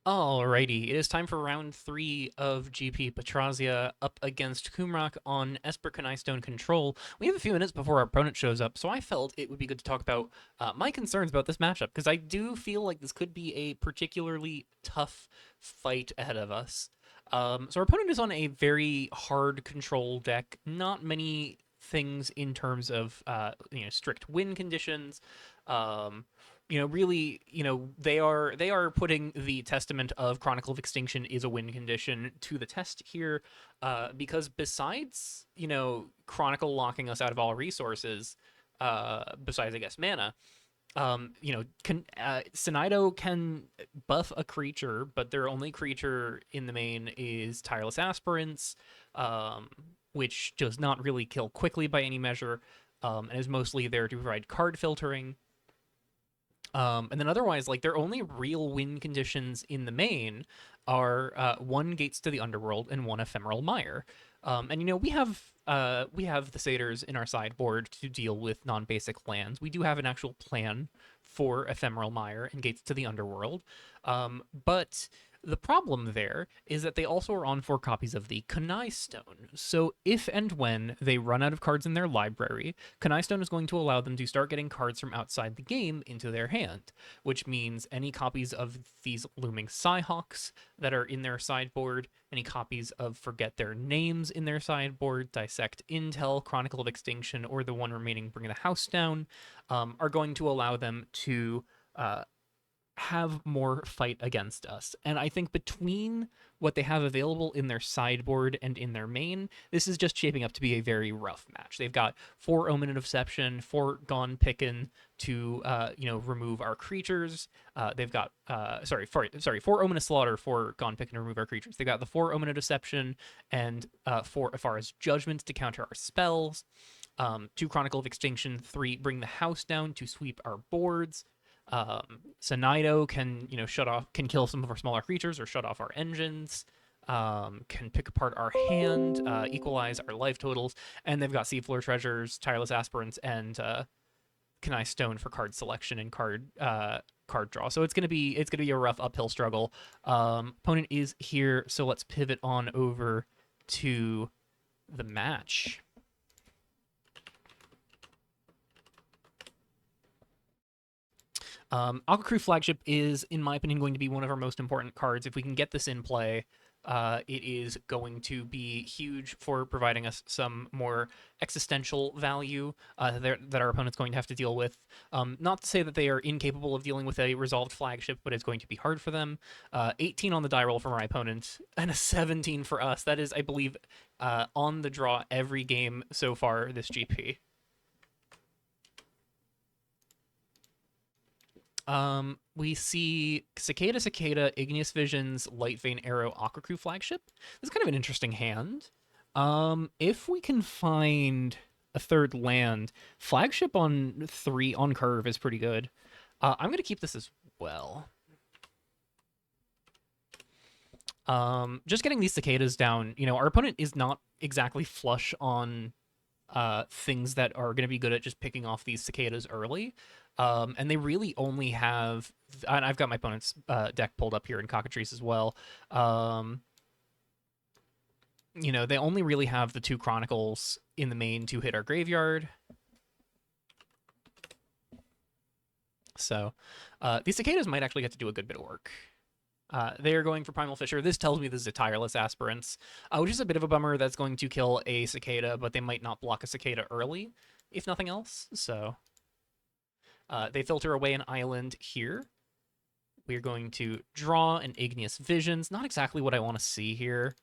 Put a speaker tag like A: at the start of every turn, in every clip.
A: Alrighty, it is time for round 3 of GP Petrasia up against Kumrak on Esper Connaistone Control. We have a few minutes before our opponent shows up, so I felt it would be good to talk about my concerns about this matchup, because I do feel like this could be a particularly tough fight ahead of us. So our opponent is on a very hard control deck, not many things in terms of strict win conditions. Um, really, they are putting the testament of Chronicle of Extinction is a win condition to the test here, because besides Chronicle locking us out of all resources, besides I guess mana, Sinido can buff a creature, but their only creature in the main is Tireless Aspirants, which does not really kill quickly by any measure, and is mostly there to provide card filtering. And then otherwise, like their only real win conditions in the main are one Gates to the Underworld and one Ephemeral Mire. And we have the Satyrs in our sideboard to deal with non-basic lands. We do have an actual plan for Ephemeral Mire and Gates to the Underworld, but the problem there is that they also are on 4 copies of the Connaistone. So if and when they run out of cards in their library, Connaistone is going to allow them to start getting cards from outside the game into their hand, which means any copies of these Looming Psyhawks that are in their sideboard, any copies of Forget Their Names in their sideboard, Dissect Intel, Chronicle of Extinction, or the one remaining Bring the House Down, are going to allow them to have more fight against us. And I think between what they have available in their sideboard and in their main, this is just shaping up to be a very rough match. They've got 4 Omen of Deception, 4 Gone Pickin' to remove our creatures. They've got 4 Omen of Slaughter, 4 Gone Pickin' to remove our creatures. They've got the 4 Omen of Deception and 4 Afara's Judgment to counter our spells. 2 Chronicle of Extinction, 3 Bring the House Down to sweep our boards. Sinido can can kill some of our smaller creatures or shut off our engines. Can pick apart our hand, equalize our life totals, and they've got Seafloor Treasures, Tireless Aspirants, and Connaistone for card selection and card draw. So it's gonna be a rough uphill struggle. Opponent is here, so let's pivot on over to the match. Aqua Crew Flagship is, in my opinion, going to be one of our most important cards. If we can get this in play, it is going to be huge for providing us some more existential value that our opponent's going to have to deal with. Not to say that they are incapable of dealing with a resolved flagship, but it's going to be hard for them. 18 on the die roll for my opponent, and a 17 for us. That is, I believe, on the draw every game so far this GP. We see Cicada, Igneous Visions, Light Vein Arrow, Aqua Crew Flagship. This is kind of an interesting hand. If we can find a third land, Flagship on 3 on curve is pretty good. I'm gonna keep this as well. Just getting these Cicadas down, our opponent is not exactly flush on things that are going to be good at just picking off these Cicadas early. And they really only have, and I've got my opponent's deck pulled up here in Cockatrice as well. They only really have the 2 Chronicles in the main to hit our graveyard. So these Cicadas might actually get to do a good bit of work. They are going for Primal Fissure. This tells me this is a Tireless Aspirants, which is a bit of a bummer. That's going to kill a Cicada, but they might not block a Cicada early, if nothing else. So they filter away an island here. We're going to draw an Igneous Visions. Not exactly what I want to see here.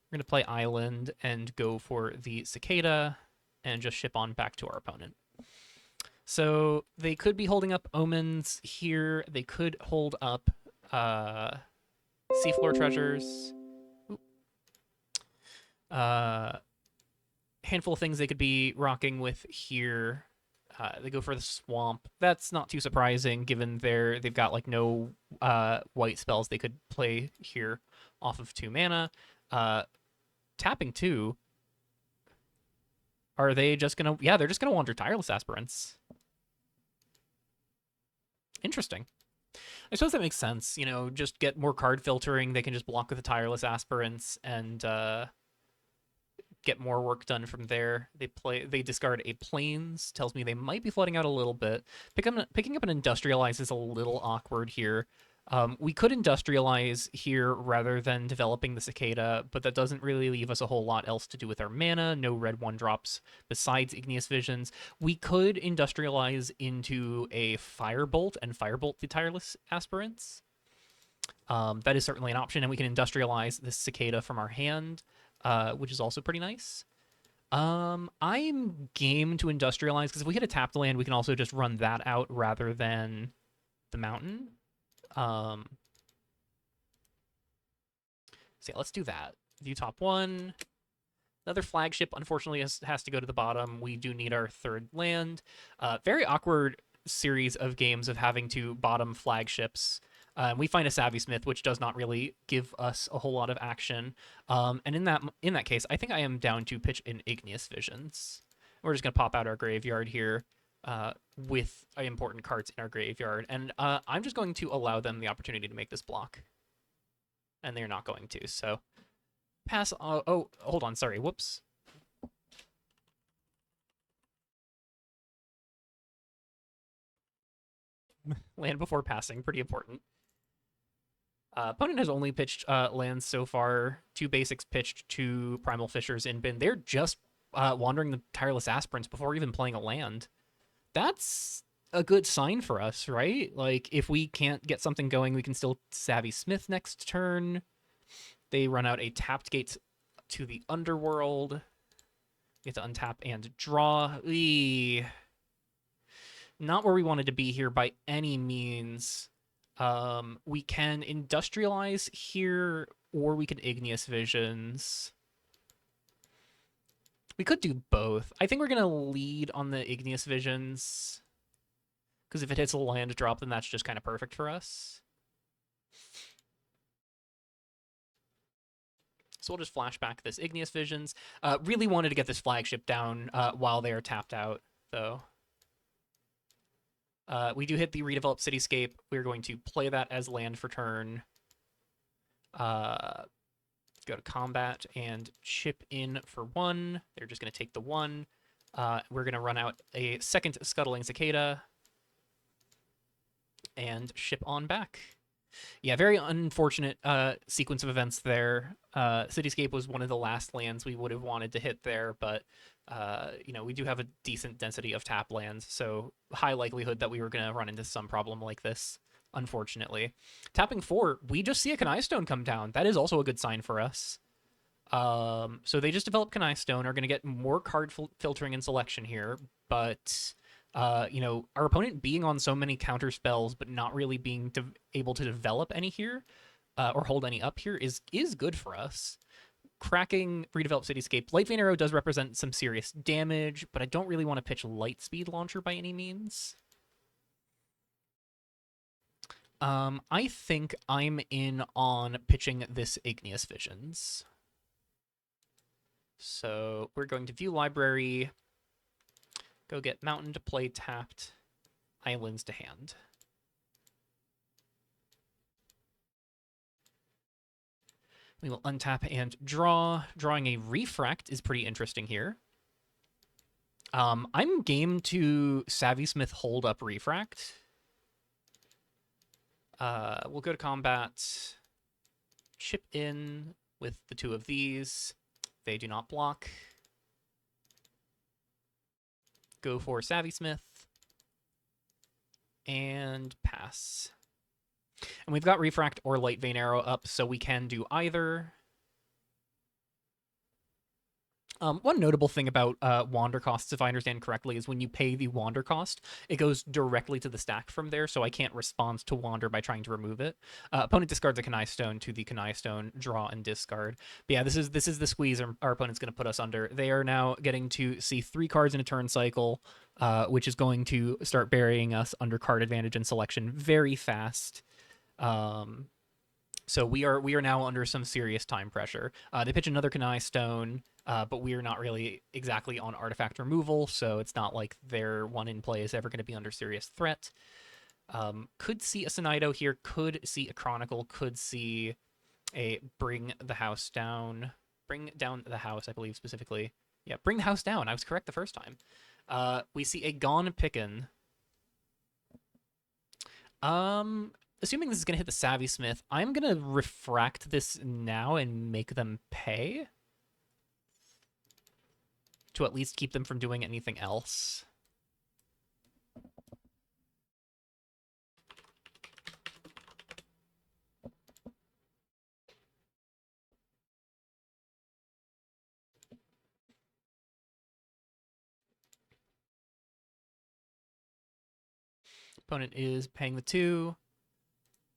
A: We're going to play Island and go for the Cicada and just ship on back to our opponent. So they could be holding up Omens here. They could hold up Seafloor Treasures. Handful of things they could be rocking with here. They go for the Swamp. That's not too surprising, given they've got like no white spells they could play here off of 2 mana. Tapping 2. Are they just gonna? They're just gonna wander Tireless Aspirants. Interesting. I suppose that makes sense. You know, just get more card filtering. They can just block with the tireless aspirants and get more work done from there. They discard a plains, tells me they might be flooding out a little bit. Picking up an industrialize is a little awkward here. We could industrialize here rather than developing the cicada, but that doesn't really leave us a whole lot else to do with our mana. No red 1-drops besides Igneous Visions. We could industrialize into a Firebolt and Firebolt the tireless aspirants. That is certainly an option, and we can industrialize this cicada from our hand, which is also pretty nice. I'm game to industrialize because if we hit a tapped land, we can also just run that out rather than the mountain. So yeah, let's do that. View top 1. Another flagship, unfortunately, has to go to the bottom. We do need our 3rd land. Very awkward series of games of having to bottom flagships. We find a Savvy Smith, which does not really give us a whole lot of action. And in that case, I think I am down to pitch in Igneous Visions. We're just going to pop out our graveyard here with important cards in our graveyard. And I'm just going to allow them the opportunity to make this block. And they're not going to, so pass. Oh, hold on, sorry, whoops. Land before passing, pretty important. Opponent has only pitched lands so far. 2 basics pitched, 2 Primal Fissures in bin. They're just wandering the Tireless Aspirants before even playing a land. That's a good sign for us, right? Like, if we can't get something going, we can still Savvy Smith next turn. They run out a tapped gate to the Underworld. We get to untap and draw. Not where we wanted to be here by any means. We can industrialize here, or we can Igneous Visions. We could do both. I think we're going to lead on the Igneous Visions, because if it hits a land drop, then that's just kind of perfect for us. So we'll just flash back this Igneous Visions. Really wanted to get this flagship down while they are tapped out, though. We do hit the redeveloped cityscape. We're going to play that as land for turn. Go to combat and chip in for 1. They're just going to take the 1. We're going to run out a second Scuttling Cicada and ship on back. Yeah, very unfortunate sequence of events there. Cityscape was one of the last lands we would have wanted to hit there, but you know, we do have a decent density of tap lands, so high likelihood that we were going to run into some problem like this, unfortunately. Tapping 4, we just see a Connaistone come down. That is also a good sign for us. So they just developed Connaistone, are going to get more card filtering and selection here, but you know, our opponent being on so many counter spells but not really being able to develop any here or hold any up here is good for us. Cracking redeveloped cityscape. Light Vein Arrow does represent some serious damage, but I don't really want to pitch Lightspeed Launcher by any means. I think I'm in on pitching this Igneous Visions. So we're going to view library, go get Mountain to play tapped, Islands to hand. We will untap and draw. Drawing a Refract is pretty interesting here. I'm game to Savvy Smith hold up Refract. We'll go to combat, chip in with the 2 of these. They do not block. Go for Savvy Smith. And pass. And we've got Refract or Light Vein Arrow up, so we can do either. One notable thing about Wander costs, if I understand correctly, is when you pay the Wander cost, it goes directly to the stack from there, so I can't respond to Wander by trying to remove it. Opponent discards a Connaistone to the Connaistone, draw and discard. But yeah, this is the squeeze our opponent's going to put us under. They are now getting to see 3 cards in a turn cycle, which is going to start burying us under card advantage and selection very fast. So we are now under some serious time pressure. They pitch another Connaistone, but we are not really exactly on artifact removal, so it's not like their 1 in play is ever going to be under serious threat. Could see a Sonido here, could see a Chronicle, could see a Bring the House Down. Bring down the house, I believe specifically. Yeah, Bring the House Down. I was correct the first time. We see a Gone Pickin'. Assuming this is going to hit the Savvy Smith, I'm going to refract this now and make them pay to at least keep them from doing anything else. Opponent is paying the 2.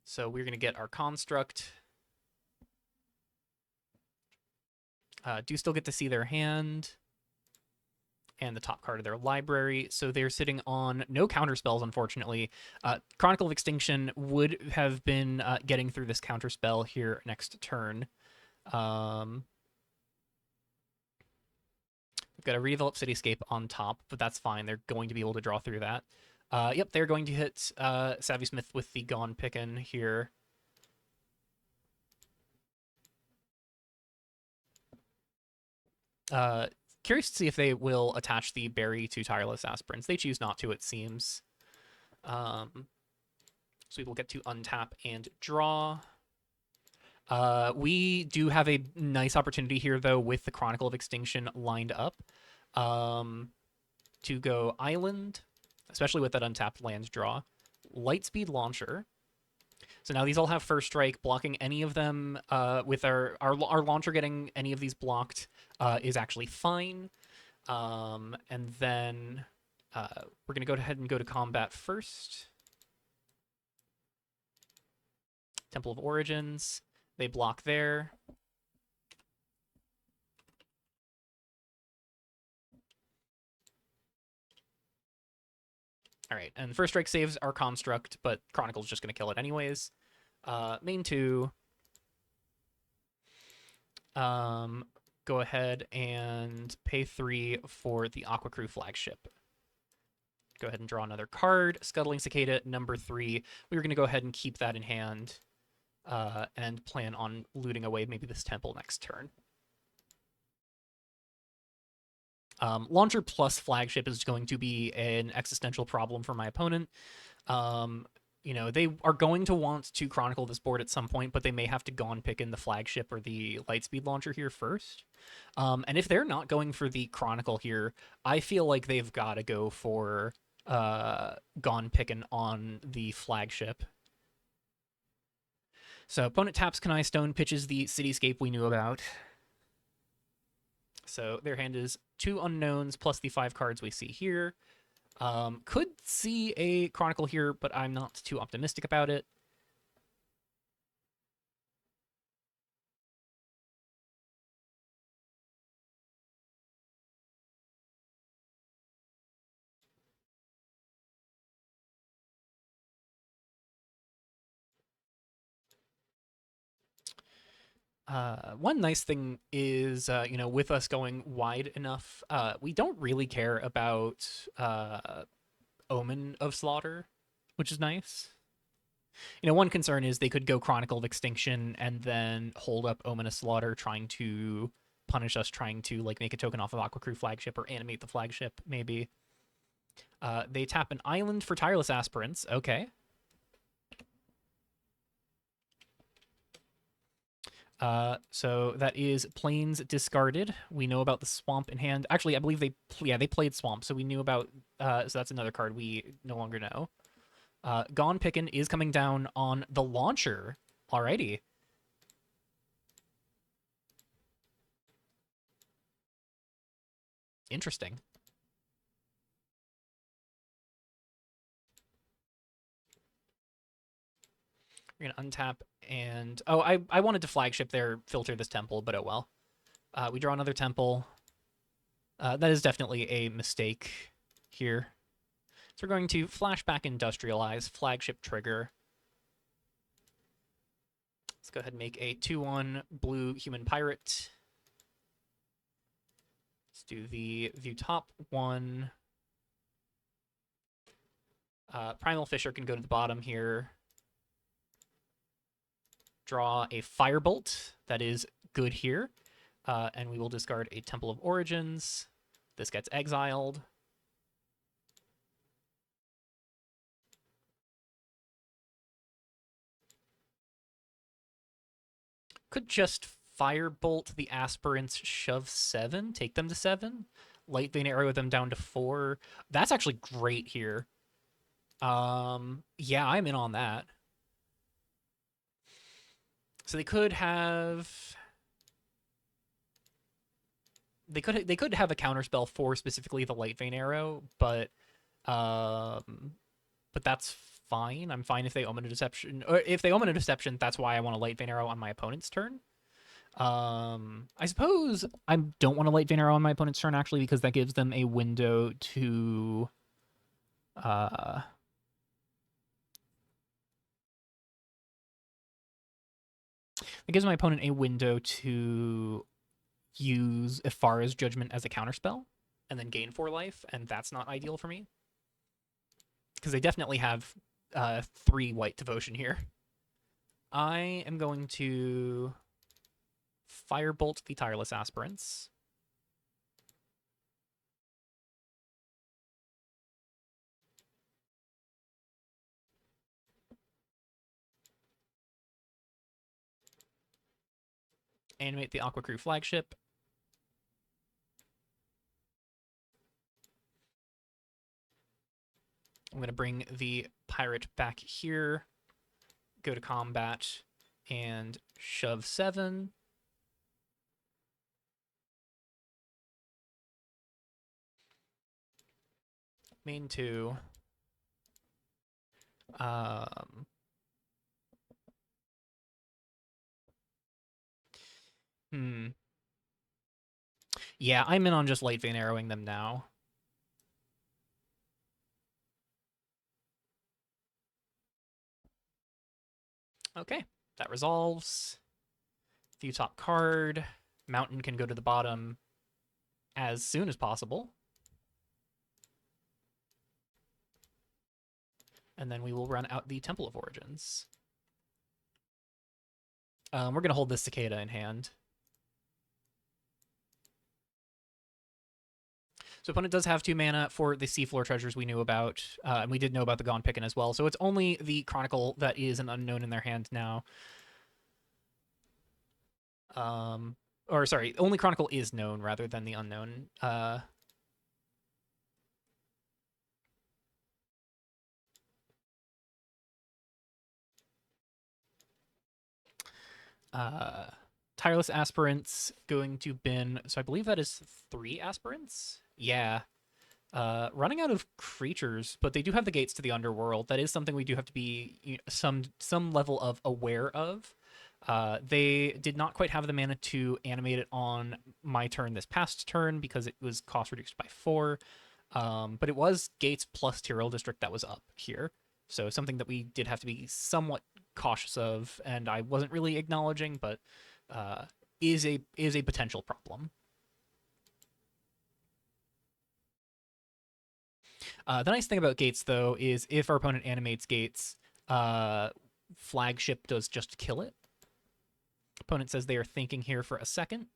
A: So we're going to get our Construct. Do still get to see their hand and the top card of their library. So they're sitting on no counter spells, unfortunately. Chronicle of Extinction would have been getting through this counter spell here next turn. We've got a Redevelop Cityscape on top, but that's fine. They're going to be able to draw through that. Yep, they're going to hit Savvy Smith with the Gone Pickin' here. Curious to see if they will attach the berry to Tireless Aspirants. They choose not to, it seems. So we will get to untap and draw. We do have a nice opportunity here, though, with the Chronicle of Extinction lined up to go Island, especially with that untapped land draw. Lightspeed Launcher. So now these all have First Strike. Blocking any of them with our launcher getting any of these blocked is actually fine. And then we're going to go ahead and go to combat first. Temple of Origins. They block there. All right, and First Strike saves our Construct, but Chronicle's just going to kill it anyways. Main 2. Go ahead and pay 3 for the Aqua Crew flagship. Go ahead and draw another card. Scuttling Cicada, number 3. We were going to go ahead and keep that in hand and plan on looting away maybe this temple next turn. Launcher plus flagship is going to be an existential problem for my opponent. You know, they are going to want to chronicle this board at some point, but they may have to Gone Pickin' the flagship or the Lightspeed launcher here first. And if they're not going for the chronicle here, I feel like they've got to go for Gone Pickin' on the flagship. So opponent taps Connaistone, pitches the Cityscape we knew about. So their hand is 2 unknowns plus the 5 cards we see here. Could see a Chronicle here, but I'm not too optimistic about it. One nice thing is, you know, with us going wide enough, we don't really care about Omen of Slaughter, which is nice. You know, one concern is they could go Chronicle of Extinction and then hold up Omen of Slaughter, trying to punish us, trying to like make a token off of Aqua Crew flagship or animate the flagship, maybe. They tap an island for Tireless Aspirants. Okay. So that is Plains discarded. We know about the Swamp in hand. Actually, I believe they played Swamp, so we knew about. So that's another card we no longer know. Gone Pickin' is coming down on the launcher. Alrighty. Interesting. We're gonna untap and I wanted to flagship there, filter this temple, but oh well. We draw another temple. That is definitely a mistake here. So we're going to flashback industrialize, flagship trigger. Let's go ahead and make a 2/1 blue human pirate. Let's do the view top 1. Primal Fisher can go to the bottom here. Draw a Firebolt. That is good here. And we will discard a Temple of Origins. This gets exiled. Could just Firebolt the Aspirants, shove 7, take them to 7. Light Vein Arrow them down to 4. That's actually great here. Yeah, I'm in on that. So they could have they could have a counterspell for specifically the Light Vein Arrow, but that's fine. I'm fine if they Omen of Deception, or if they Omen of Deception. That's why I want a Light Vein Arrow on my opponent's turn. I suppose I don't want a Light Vein Arrow on my opponent's turn actually because that gives them a window to it gives my opponent a window to use Ifara's Judgment as a counterspell and then gain 4 life, and that's not ideal for me. Because they definitely have 3 white devotion here. I am going to Firebolt the Tireless Aspirants. Animate the Aqua Crew flagship. I'm going to bring the pirate back here, go to combat, and shove 7. Main 2. Yeah, I'm in on just Light Vein Arrowing them now. Okay, that resolves. View top card. Mountain can go to the bottom as soon as possible. And then we will run out the Temple of Origins. We're going to hold this Cicada in hand. So opponent does have 2 mana for the Seafloor Treasures we knew about, and we did know about the Gone Picken as well. So it's only the Chronicle that is an unknown in their hand now. Or sorry, only Chronicle is known rather than the unknown. Tireless Aspirants going to bin. So I believe that is 3 Aspirants. Yeah. Running out of creatures, but they do have the gates to the underworld. That is something we do have to be some level of aware of. They did not quite have the mana to animate it on my turn this past turn because it was cost reduced by 4. But it was gates plus Tyrell District that was up here. So something that we did have to be somewhat cautious of, and I wasn't really acknowledging, but is a potential problem. The nice thing about gates, though, is if our opponent animates gates, flagship does just kill it. Opponent says they are thinking here for a second.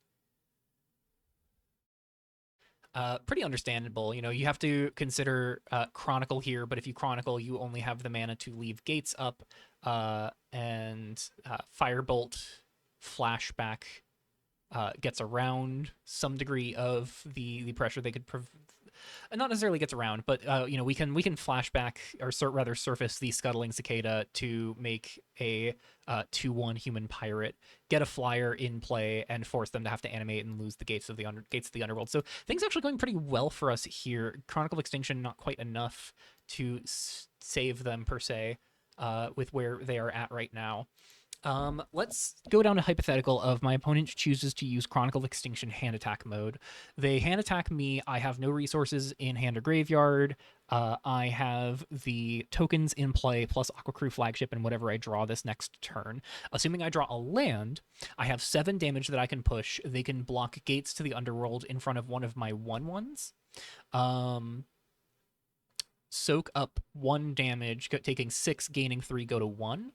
A: Pretty understandable. You know, you have to consider Chronicle here, but if you Chronicle, you only have the mana to leave gates up, and Firebolt flashback gets around some degree of the pressure they could not necessarily gets around, but you know, we can flashback or rather surface the scuttling cicada to make a 2/1 human pirate, get a flyer in play, and force them to have to animate and lose the gates of the underworld. So things actually going pretty well for us here. Chronicle of Extinction not quite enough to save them per se, with where they are at right now. Let's go down to hypothetical of my opponent chooses to use Chronicle of Extinction hand attack mode. They hand attack me. I have no resources in hand or graveyard. I have the tokens in play plus Aqua Crew flagship and whatever I draw this next turn. Assuming I draw a land, I have 7 damage that I can push. They can block gates to the underworld in front of one of my 1/1s. soak up 1 damage, taking 6, gaining 3, go to 1.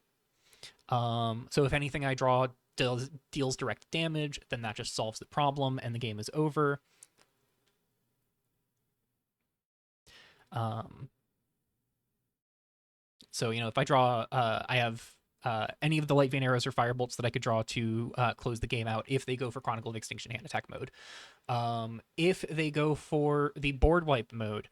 A: So if anything I draw deals direct damage, then that just solves the problem and the game is over. So, if I draw, I have any of the light vein arrows or firebolts that I could draw to close the game out if they go for Chronicle of Extinction hand attack mode. If they go for the board wipe mode,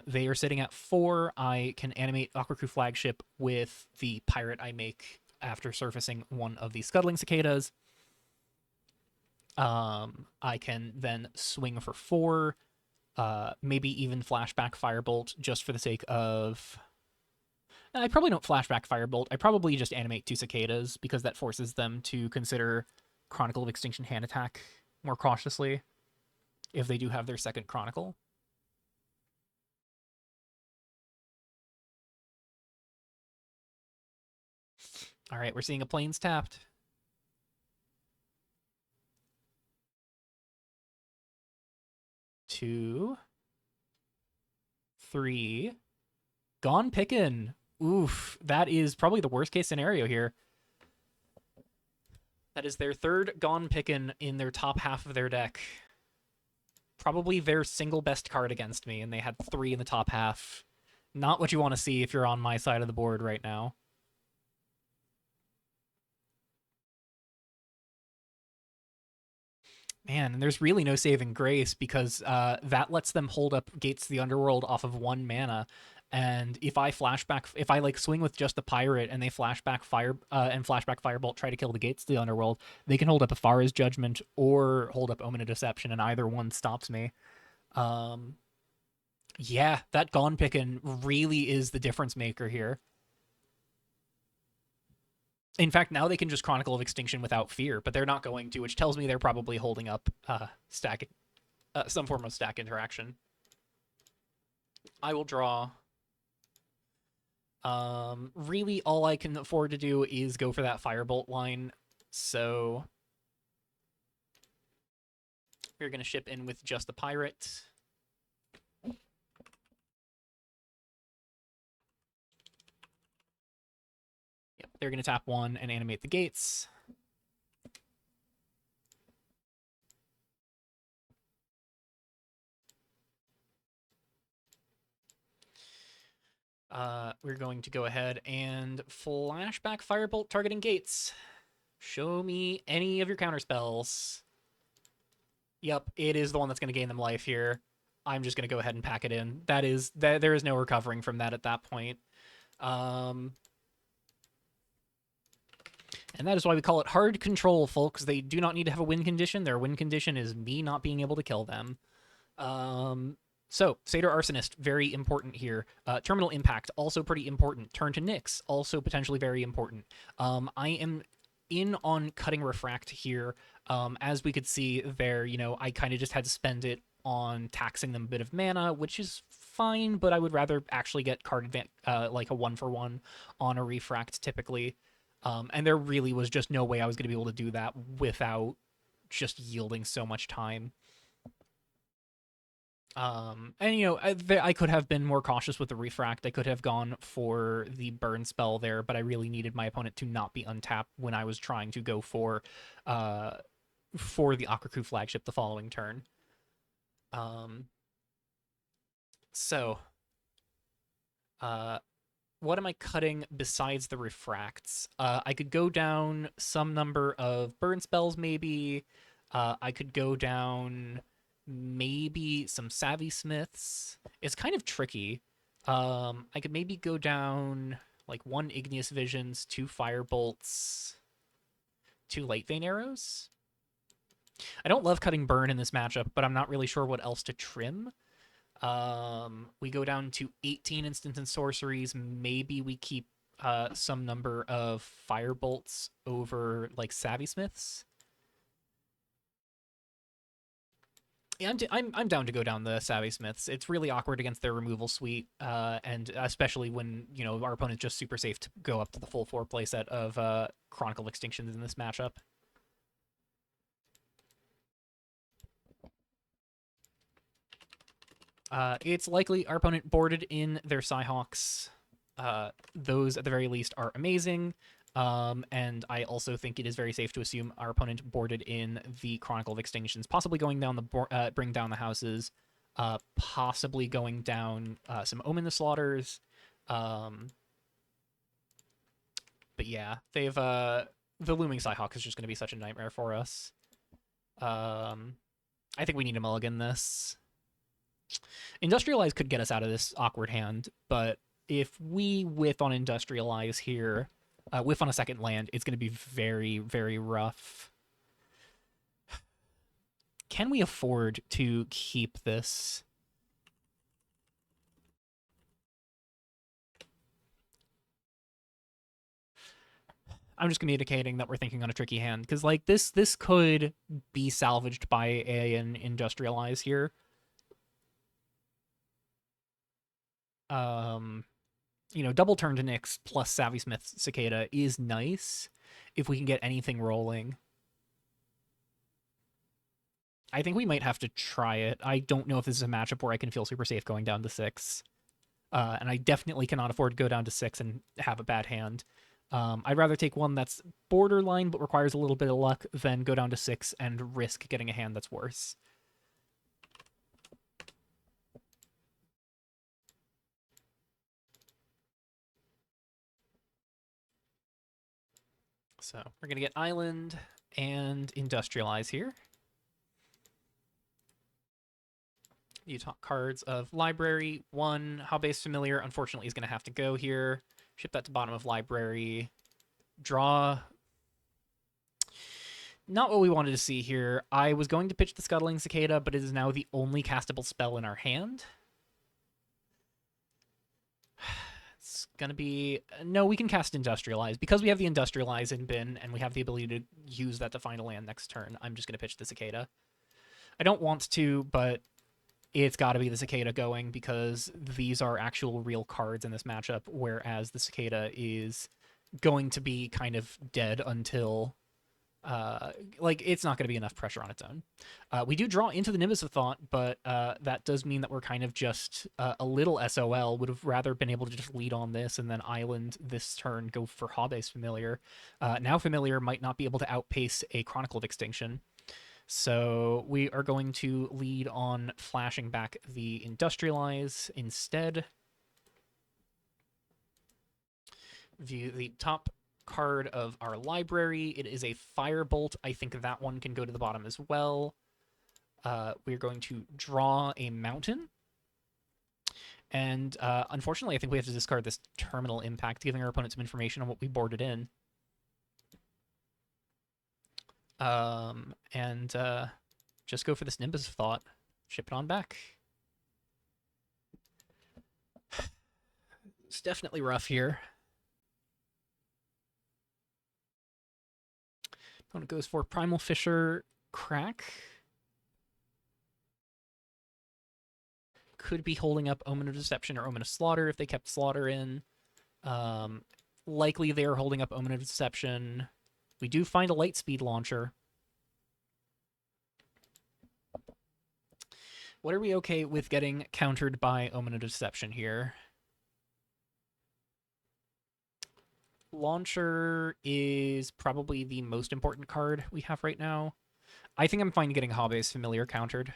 A: they are sitting at 4. I can animate Aquacrew Flagship with the pirate I make after surfacing one of the Scuttling Cicadas. I can then swing for 4, maybe even flashback Firebolt just for the sake of... I probably don't flashback Firebolt. I probably just animate 2 Cicadas because that forces them to consider Chronicle of Extinction hand attack more cautiously if they do have their second Chronicle. All right, we're seeing a Plains tapped. 2, 3, gone pickin'. Oof, that is probably the worst case scenario here. That is their third gone pickin' in their top half of their deck. Probably their single best card against me, and they had 3 in the top half. Not what you want to see if you're on my side of the board right now. Man, and there's really no saving grace because that lets them hold up Gates to the Underworld off of 1 mana. And if I swing with just the pirate and they flashback Firebolt, try to kill the Gates to the Underworld, they can hold up Afara's Judgment or hold up Omen of Deception, and either one stops me. Yeah, that Gone Pickin' really is the difference maker here. In fact, now they can just Chronicle of Extinction without fear, but they're not going to, which tells me they're probably holding up some form of stack interaction. I will draw. Really, all I can afford to do is go for that Firebolt line, so we're going to ship in with just the pirate. Yep, they're going to tap 1 and animate the Gates. We're going to go ahead and flashback Firebolt targeting Gates. Show me any of your counterspells. Yep, it is the one that's going to gain them life here. I'm just going to go ahead and pack it in. There is no recovering from that at that point. And that is why we call it hard control, folks. They do not need to have a win condition. Their win condition is me not being able to kill them. So, Satyr Arsonist, very important here. Terminal Impact, also pretty important. Turn to Nyx, also potentially very important. I am in on cutting Refract here. As we could see there, I kind of just had to spend it on taxing them a bit of mana, which is fine, but I would rather actually get card advantage, like a 1-for-1 on a Refract typically. And there really was just no way I was going to be able to do that without just yielding so much time. And I could have been more cautious with the Refract. I could have gone for the burn spell there, but I really needed my opponent to not be untapped when I was trying to go for the Aquacrew Flagship the following turn. So, what am I cutting besides the Refracts? I could go down some number of burn spells, maybe. I could go down maybe some Savvy Smiths. It's kind of tricky. I could maybe go down like 1 Igneous Visions, 2 Firebolts, 2 Light Vein Arrows. I don't love cutting burn in this matchup, but I'm not really sure what else to trim. We go down to 18 instants and sorceries. Maybe we keep some number of Firebolts over like Savvy Smiths. Yeah, I'm down to go down the Savvy Smiths. It's really awkward against their removal suite, and especially when our opponent's just super safe to go up to the full 4 playset of Chronicle Extinctions in this matchup. It's likely our opponent boarded in their Cyhawks. Those, at the very least, are amazing. And I also think it is very safe to assume our opponent boarded in the Chronicle of Extinctions, possibly going down the bring down the houses, possibly going down some Omen the Slaughters. But yeah, they've the Looming Cyhawk is just going to be such a nightmare for us. I think we need to mulligan this. Industrialize could get us out of this awkward hand, but if we whiff on Industrialize here, whiff on a second land, it's going to be very, very rough. Can we afford to keep this? I'm just communicating that we're thinking on a tricky hand, because like this could be salvaged by an Industrialize here. You know, double turn to Nyx plus Savvy Smith Cicada is nice if we can get anything rolling. I think we might have to try it. I don't know if this is a matchup where I can feel super safe going down to 6. And I definitely cannot afford to go down to 6 and have a bad hand. I'd rather take one that's borderline but requires a little bit of luck than go down to 6 and risk getting a hand that's worse. So we're going to get Island and Industrialize here. You talk cards of Library. 1, How-Based Familiar, unfortunately, is going to have to go here. Ship that to bottom of Library. Draw. Not what we wanted to see here. I was going to pitch the Scuttling Cicada, but it is now the only castable spell in our hand. It's going to be... No, we can cast Industrialize. Because we have the Industrialize in bin, and we have the ability to use that to find a land next turn, I'm just going to pitch the Cicada. I don't want to, but it's got to be the Cicada going, because these are actual real cards in this matchup, whereas the Cicada is going to be kind of dead until... like, it's not going to be enough pressure on its own. We do draw into the Nimbus of Thought, but that does mean that we're kind of just a little SOL. Would have rather been able to just lead on this and then Island this turn, go for Hobby's Familiar. Now Familiar might not be able to outpace a Chronicle of Extinction. So we are going to lead on flashing back the Industrialize instead. View the top card of our library. It is a Firebolt. I think that one can go to the bottom as well. We're going to draw a Mountain. And unfortunately, I think we have to discard this Terminal Impact, giving our opponent some information on what we boarded in. And just go for this Nimbus of Thought. Ship it on back. It's definitely rough here. Opponent goes for Primal Fisher, crack. Could be holding up Omen of Deception or Omen of Slaughter if they kept Slaughter in. Likely they are holding up Omen of Deception. We do find a Lightspeed launcher. What are we okay with getting countered by Omen of Deception here? Launcher is probably the most important card we have right now. I think I'm fine getting Hobby's Familiar countered.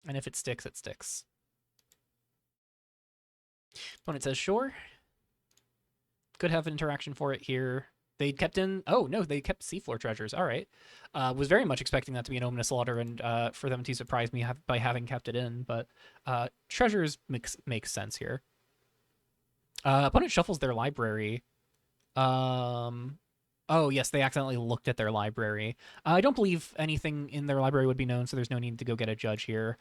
A: And if it sticks, it sticks. Opponent says, sure. Could have an interaction for it here. They kept in... Oh, no, they kept Seafloor Treasures. All right. Was very much expecting that to be an Omen of Slaughter and for them to surprise me by having kept it in, but Treasures makes sense here. Opponent shuffles their library. Oh, yes, they accidentally looked at their library. I don't believe anything in their library would be known, so there's no need to go get a judge here.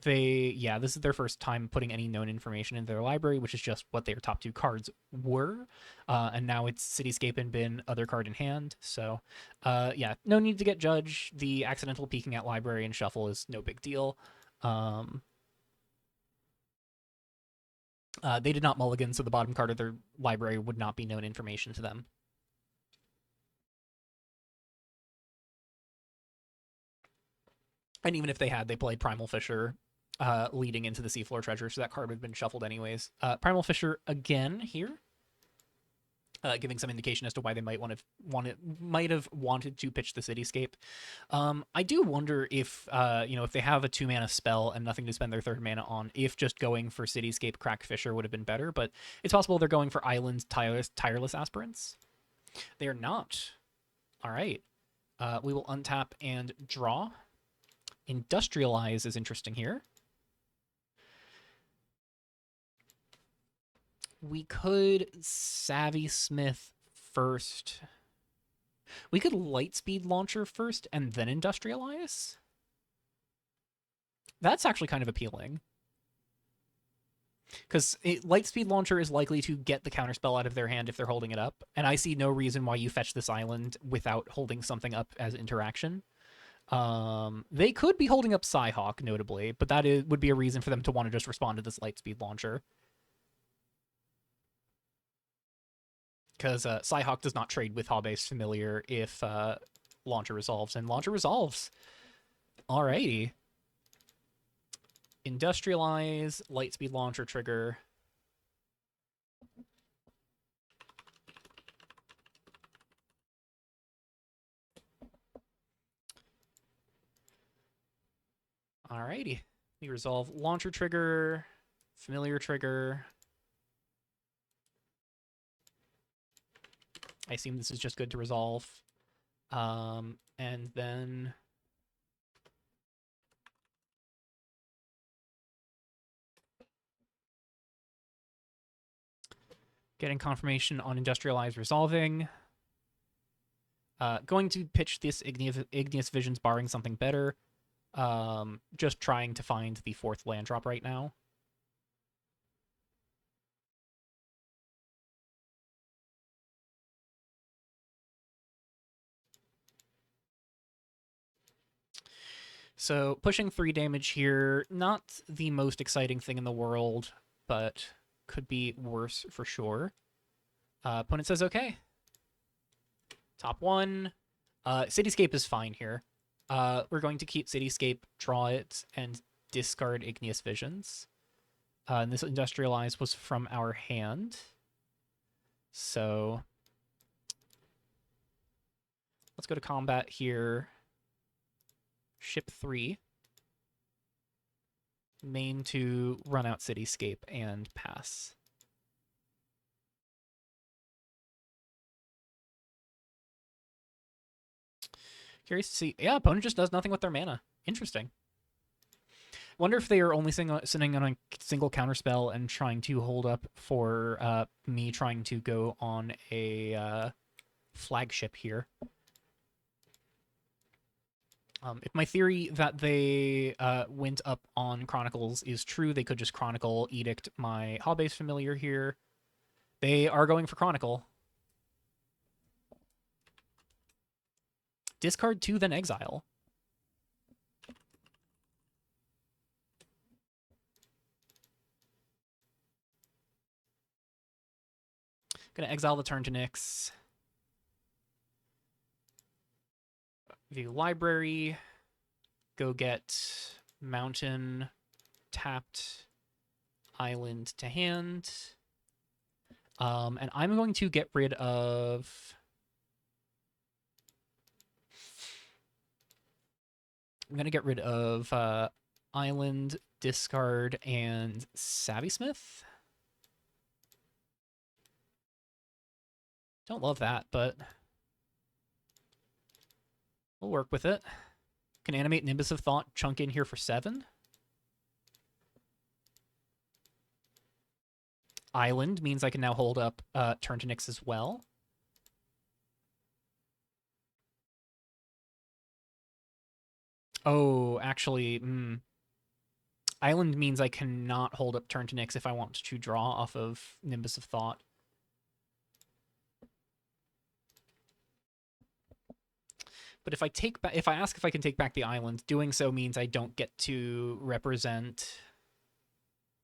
A: This is their first time putting any known information in their library, which is just what their top 2 cards were. And now it's Cityscape and Bin, other card in hand. So, no need to get judge. The accidental peeking at library and shuffle is no big deal. They did not mulligan, so the bottom card of their library would not be known information to them. And even if they had, they played Primal Fissure leading into the Seafloor Treasure, so that card would have been shuffled anyways. Primal Fissure again here, giving some indication as to why they might have wanted to pitch the Cityscape. I do wonder if if they have a 2-mana spell and nothing to spend their 3rd mana on, if just going for Cityscape Crack Fissure would have been better. But it's possible they're going for Island Tireless Aspirants. They are not. All right. We will untap and draw. Industrialize is interesting here. We could Savvy Smith first. We could Lightspeed Launcher first and then Industrialize. That's actually kind of appealing. Because Lightspeed Launcher is likely to get the counterspell out of their hand if they're holding it up. And I see no reason why you fetch this island without holding something up as interaction. They could be holding up Psyhawk, notably, but that would be a reason for them to want to just respond to this Lightspeed Launcher. Because Psyhawk does not trade with Hobby's Familiar if Launcher resolves, and Launcher resolves. Alrighty. Industrialize, Lightspeed Launcher trigger. Alrighty. We resolve Launcher trigger, Familiar trigger. I assume this is just good to resolve. And then getting confirmation on Industrialize resolving. Going to pitch this Igneous Visions, barring something better. Just trying to find the 4th land drop right now. So pushing 3 damage here, not the most exciting thing in the world, but could be worse for sure. Opponent says okay. Top 1. Cityscape is fine here. We're going to keep Cityscape, draw it, and discard Igneous Visions. And this Industrialize was from our hand. So let's go to combat here. Ship 3. Main to run out Cityscape and pass. Curious to see. Yeah, opponent just does nothing with their mana. Interesting. Wonder if they are only sitting on a single counterspell and trying to hold up for me trying to go on a flagship here. If my theory that they went up on Chronicles is true, they could just Chronicle Edict my Hobby's Familiar here. They are going for Chronicle. Discard 2, then exile. Gonna exile the turn to Nyx. View library. Go get mountain, tapped, island to hand. And I'm going to get rid of... I'm going to get rid of island, discard, and Savvy Smith. Don't love that, but we'll work with it. Can animate Nimbus of Thought, chunk in here for 7. Island means I can now hold up turn to Nyx as well. Oh, actually, Island means I cannot hold up turn to Nyx if I want to draw off of Nimbus of Thought. But if I ask if I can take back the island, doing so means I don't get to represent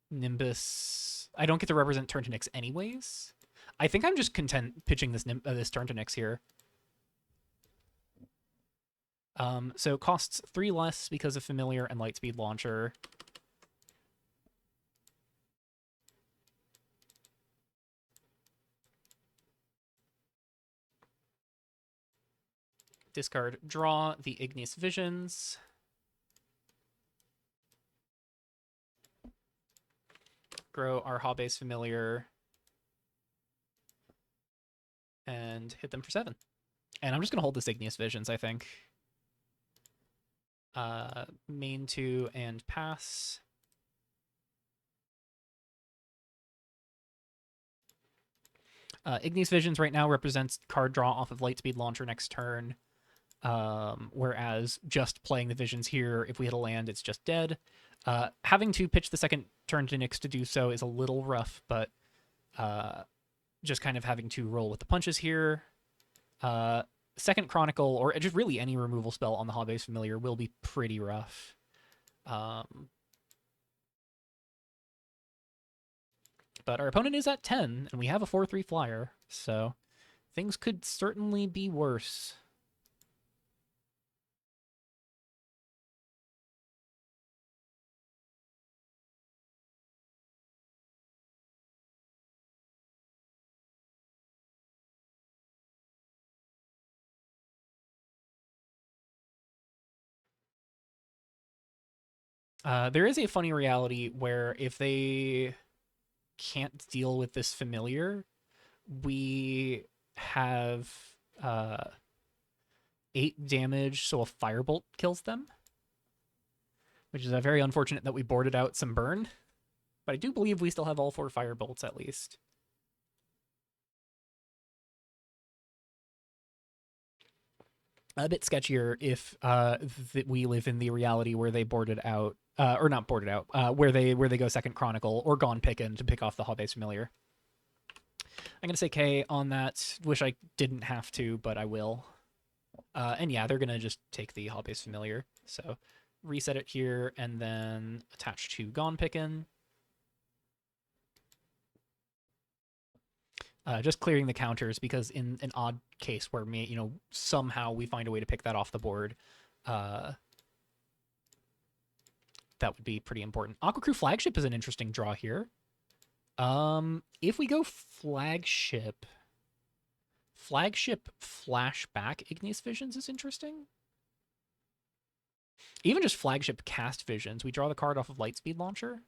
A: Nimbus. I don't get to represent turn to Nyx anyways. I think I'm just content pitching this turn to Nyx here. So costs 3 less because of Familiar and Lightspeed Launcher. Discard, draw the Igneous Visions. Grow our Hobby's Familiar. And hit them for 7. And I'm just going to hold this Igneous Visions, I think. Main 2 and pass. Igneous Visions right now represents card draw off of Lightspeed Launcher next turn. Whereas just playing the Visions here, if we hit a land, it's just dead. Having to pitch the second turn to Nyx to do so is a little rough, but just kind of having to roll with the punches here. Second Chronicle, or just really any removal spell on the Hobby's Familiar will be pretty rough. But our opponent is at 10, and we have a 4-3 flyer, so things could certainly be worse. There is a funny reality where if they can't deal with this Familiar, we have 8 damage, so a Firebolt kills them, which is very unfortunate that we boarded out some burn. But I do believe we still have all 4 Firebolts at least. A bit sketchier if we live in the reality where they boarded out, or not boarded out, where they go second Chronicle or Gone Pickin' to pick off the Hobby's Familiar. I'm gonna say K on that. Wish I didn't have to, but I will. And yeah, they're gonna just take the Hobby's Familiar. So reset it here and then attach to Gone Pickin'. Just clearing the counters, because in an odd case where somehow we find a way to pick that off the board, that would be pretty important. Aqua Crew Flagship is an interesting draw here. If we go Flagship Flashback Igneous Visions is interesting. Even just Flagship Cast Visions, we draw the card off of Lightspeed Launcher.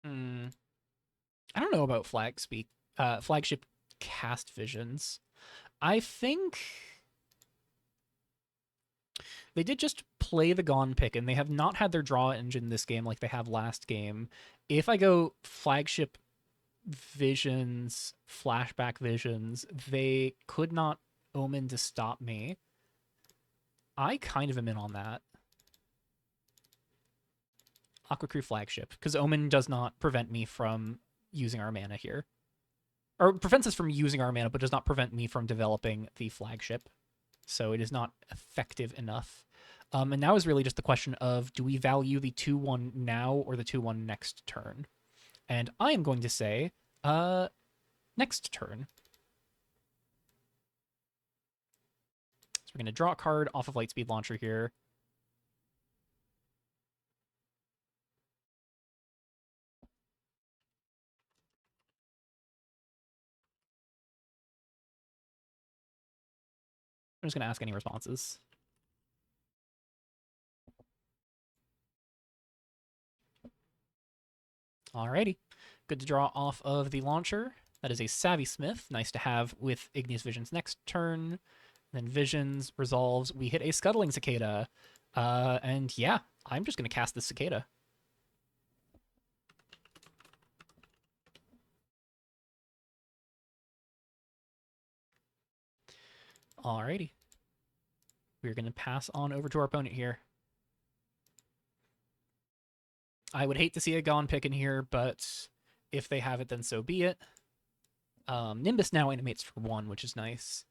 A: I don't know about Flagship Cast Visions. I think they did just play the Gone Pick, and they have not had their draw engine this game like they have last game. If I go Flagship Visions, Flashback Visions, they could not Omen to stop me. I kind of am in on that. Aqua Crew Flagship, because Omen does not prevent me from using our mana here. Or prevents us from using our mana, but does not prevent me from developing the Flagship. So it is not effective enough. And now is really just the question of, do we value the 2-1 now or the 2-1 next turn? And I am going to say, next turn. So we're going to draw a card off of Lightspeed Launcher here. I'm just going to ask any responses. Alrighty. Good to draw off of the launcher. That is a Savvy Smith. Nice to have with Igneous Visions next turn. Then Visions resolves. We hit a Scuttling Cicada. And yeah, I'm just going to cast the Cicada. Alrighty. We're going to pass on over to our opponent here. I would hate to see a Gone Pick in here, but if they have it, then so be it. Nimbus now animates for 1, which is nice.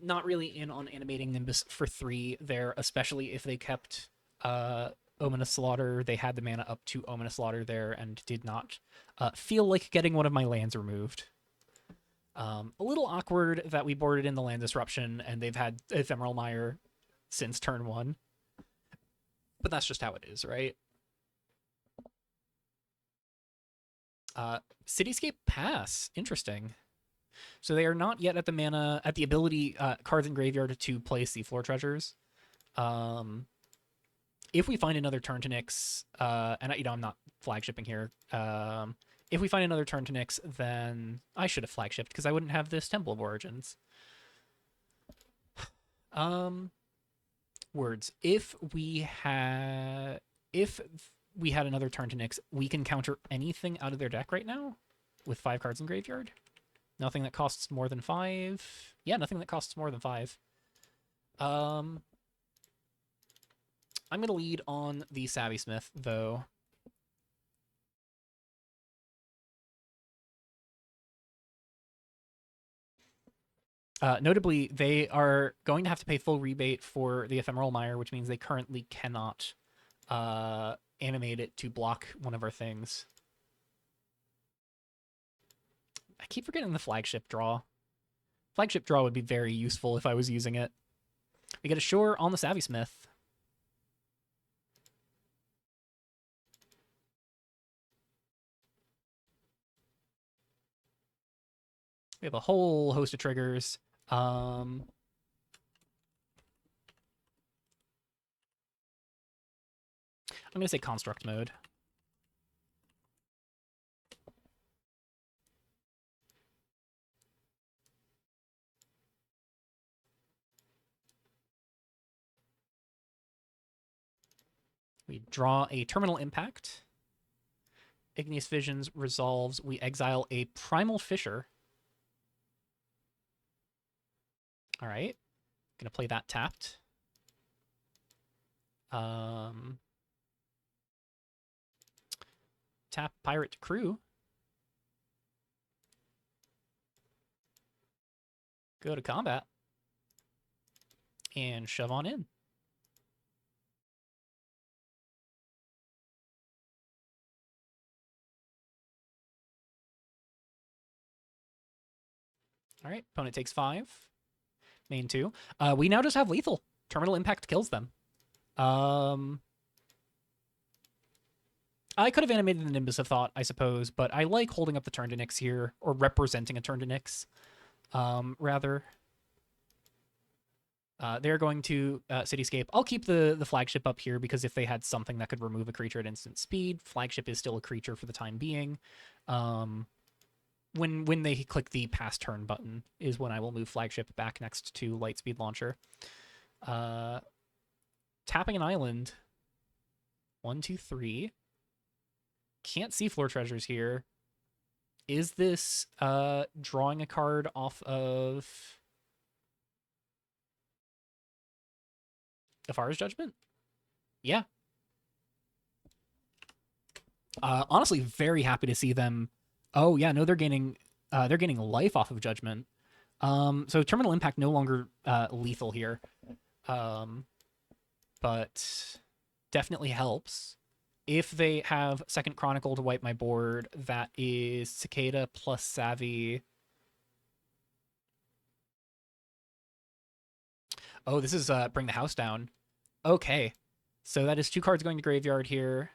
A: Not really in on animating Nimbus for 3 there, especially if they kept Ominous Slaughter. They had the mana up to Ominous Slaughter there and did not feel like getting one of my lands removed. A little awkward that we boarded in the land disruption and they've had Ephemeral Mire since turn 1. But that's just how it is, right? Cityscape Pass. Interesting. So they are not yet at the mana, at the ability cards in graveyard to play Seafloor Treasures. If we find another turn to Nyx, and I'm not flagshipping here. If we find another turn to Nyx, then I should have flagshipped because I wouldn't have this Temple of Origins. Words. If we had another turn to Nyx, we can counter anything out of their deck right now with 5 cards in graveyard. Nothing that costs more than 5. Yeah, nothing that costs more than 5. I'm going to lead on the Savvy Smith, though. Notably, they are going to have to pay full rebate for the Ephemeral Mire, which means they currently cannot animate it to block one of our things. I keep forgetting the flagship draw. Flagship draw would be very useful if I was using it. We get a Shore on the Savvy Smith. We have a whole host of triggers. I'm going to say Construct mode. We draw a Terminal Impact. Igneous Visions resolves. We exile a Primal Fissure. All right. Gonna play that tapped. Tap Pirate Crew. Go to combat. And shove on in. All right, opponent takes 5. Main 2. We now just have lethal. Terminal Impact kills them. I could have animated the Nimbus of Thought, I suppose, but I like holding up the turn to Nyx here, or representing a turn to Nyx, rather. They're going to Cityscape. I'll keep the flagship up here because if they had something that could remove a creature at instant speed, flagship is still a creature for the time being. When they click the pass turn button is when I will move flagship back next to Lightspeed Launcher. Tapping an island. 1, 2, 3. Can't see Floor Treasures here. Is this drawing a card off of Afara's Judgment? Yeah. Honestly, very happy to see them. Oh yeah, no, they're gaining life off of Judgment. So Terminal Impact no longer lethal here, but definitely helps. If they have Second Chronicle to wipe my board, that is Cicada plus Savvy. Oh, this is Bring the House Down. Okay, so that is 2 cards going to graveyard here.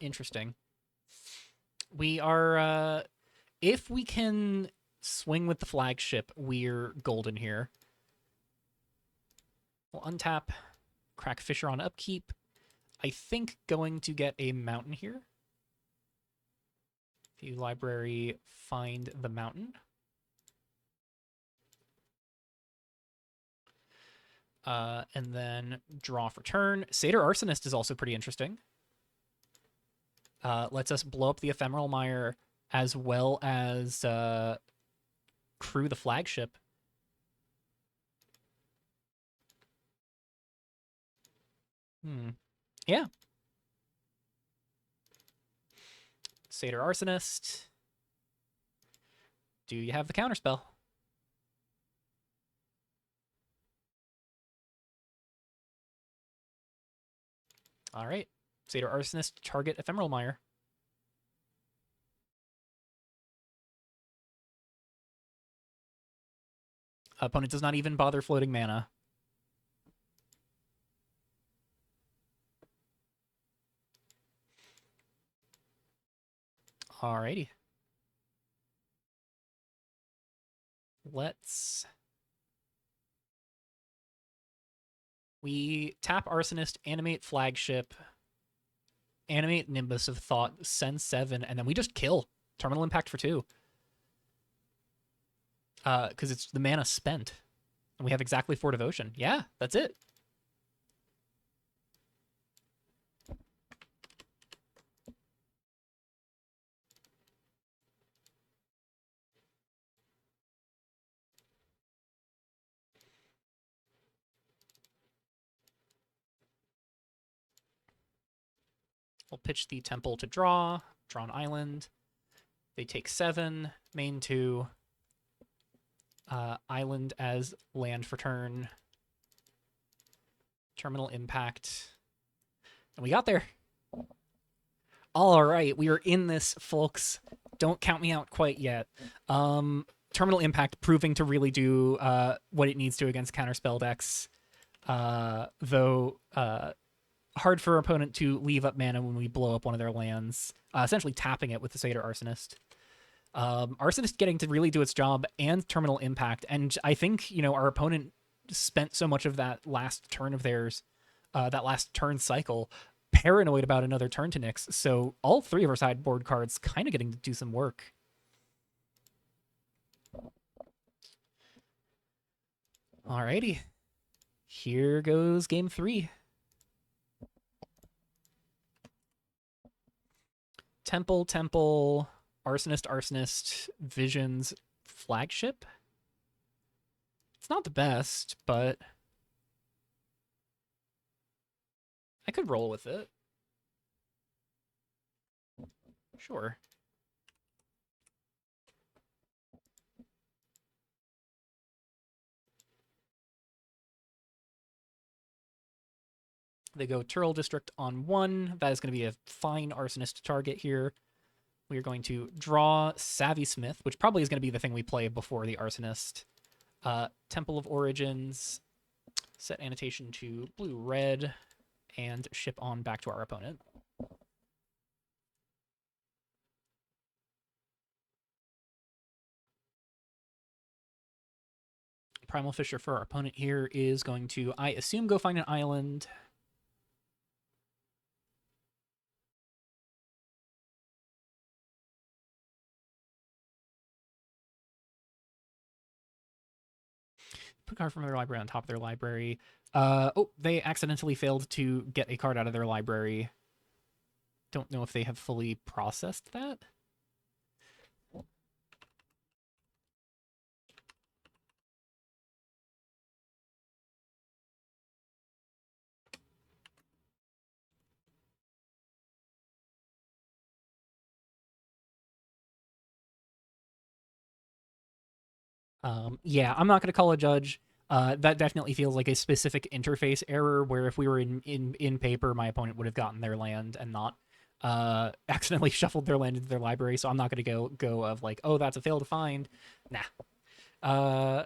A: Interesting. We are, if we can swing with the flagship, we're golden here. We'll untap, crack Fissure on upkeep. I think going to get a mountain here. View library, find the mountain. And then draw for turn. Satyr Arsonist is also pretty interesting. Lets us blow up the Ephemeral Mire as well as crew the flagship. Yeah. Satyr Arsonist. Do you have the counterspell? All right. Satyr Arsonist, target Ephemeral Mire. Opponent does not even bother floating mana. Alrighty. We tap Arsonist, animate Flagship, animate Nimbus of Thought, send 7, and then we just kill. Terminal Impact for 2. Because it's the mana spent. And we have exactly 4 Devotion. Yeah, that's it. We'll pitch the Temple to draw an island. They take 7, main 2. Island as land for turn. Terminal Impact. And we got there. All right, we are in this, folks. Don't count me out quite yet. Terminal Impact proving to really do what it needs to against counterspell decks. Though hard for our opponent to leave up mana when we blow up one of their lands. Essentially tapping it with the Satyr Arsonist. Arsonist getting to really do its job and Terminal Impact. And I think, our opponent spent so much of that last turn of theirs, that last turn cycle, paranoid about another turn to Nyx. So all 3 of our sideboard cards kind of getting to do some work. Alrighty. Here goes game 3. Temple, Arsonist, Visions, Flagship. It's not the best, but I could roll with it. Sure. They go Turtle District on 1. That is going to be a fine Arsonist target here. We are going to draw Savvy Smith, which probably is going to be the thing we play before the Arsonist. Temple of Origins. Set annotation to blue-red. And ship on back to our opponent. Primal Fissure for our opponent here is going to, I assume, go find an island. Put a card from their library on top of their library. They accidentally failed to get a card out of their library. Don't know if they have fully processed that. Yeah, I'm not going to call a judge. That definitely feels like a specific interface error where if we were in paper, my opponent would have gotten their land and not accidentally shuffled their land into their library. So I'm not going to go of like, oh, that's a fail to find. Nah.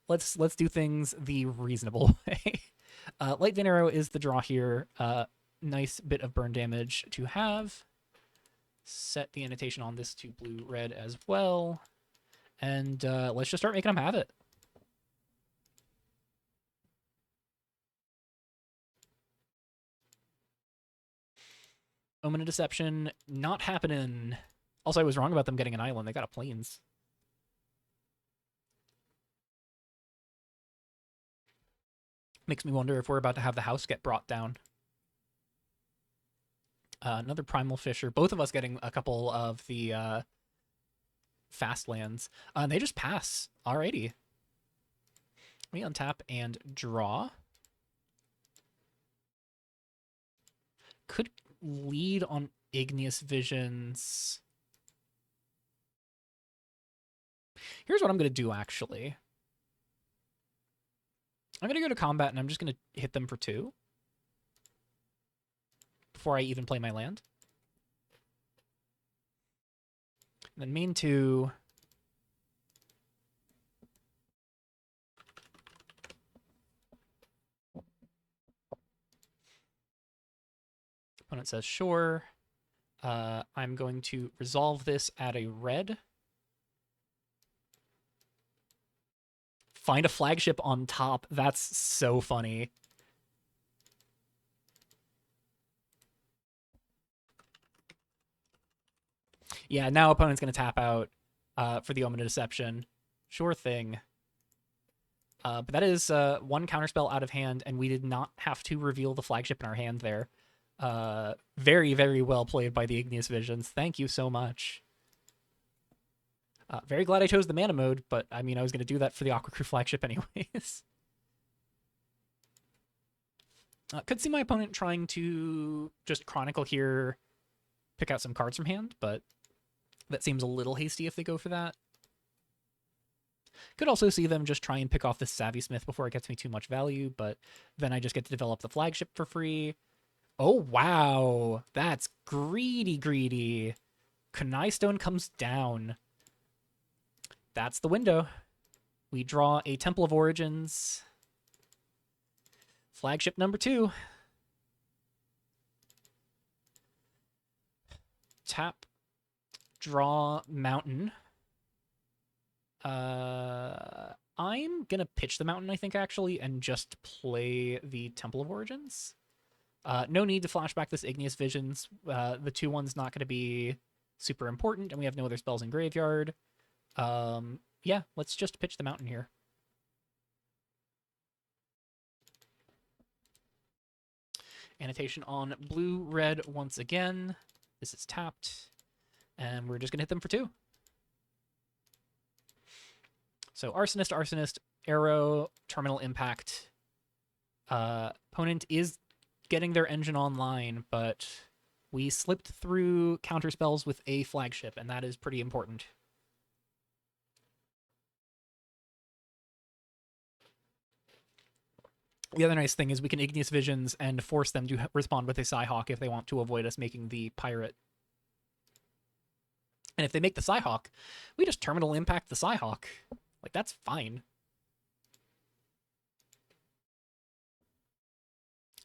A: Let's do things the reasonable way. Light Vein Arrow is the draw here. Nice bit of burn damage to have. Set the annotation on this to blue-red as well. And let's just start making them have it. Omen of Deception, not happening. Also, I was wrong about them getting an island. They got a plains. Makes me wonder if we're about to have the house get brought down. Another Primal Fissure. Both of us getting a couple of the fast lands. They just pass. Alrighty. We untap and draw. Could lead on Igneous Visions. Here's what I'm going to do, actually. I'm going to go to combat, and I'm just going to hit them for 2. before I even play my land. And then main 2. Opponent says, sure. I'm going to resolve this at a red. Find a flagship on top. That's so funny. Yeah, now opponent's going to tap out for the Omen of Deception. Sure thing. But that is one counterspell out of hand, and we did not have to reveal the flagship in our hand there. Very, very well played by the Igneous Visions. Thank you so much. Very glad I chose the mana mode, but I mean, I was going to do that for the Aqua Crew flagship anyways. Could see my opponent trying to just Chronicle here, pick out some cards from hand, but that seems a little hasty if they go for that. Could also see them just try and pick off this Savvy Smith before it gets me too much value, but then I just get to develop the flagship for free. Oh, wow. That's greedy, greedy. Connaistone comes down. That's the window. We draw a Temple of Origins. Flagship number 2. Tap. Draw Mountain. I'm going to pitch the Mountain, I think, actually, and just play the Temple of Origins. No need to flashback this Igneous Visions. The 2-1's not going to be super important, and we have no other spells in graveyard. Yeah, let's just pitch the Mountain here. Annotation on blue-red once again. This is tapped, and we're just going to hit them for 2. So Arsonist, Arsonist, Arrow, Terminal Impact. Opponent is getting their engine online, but we slipped through counterspells with a flagship, and that is pretty important. The other nice thing is we can Igneous Visions and force them to respond with a Psyhawk if they want to avoid us making the Pirate. And if they make the Psyhawk, we just Terminal Impact the Psyhawk. Like, that's fine.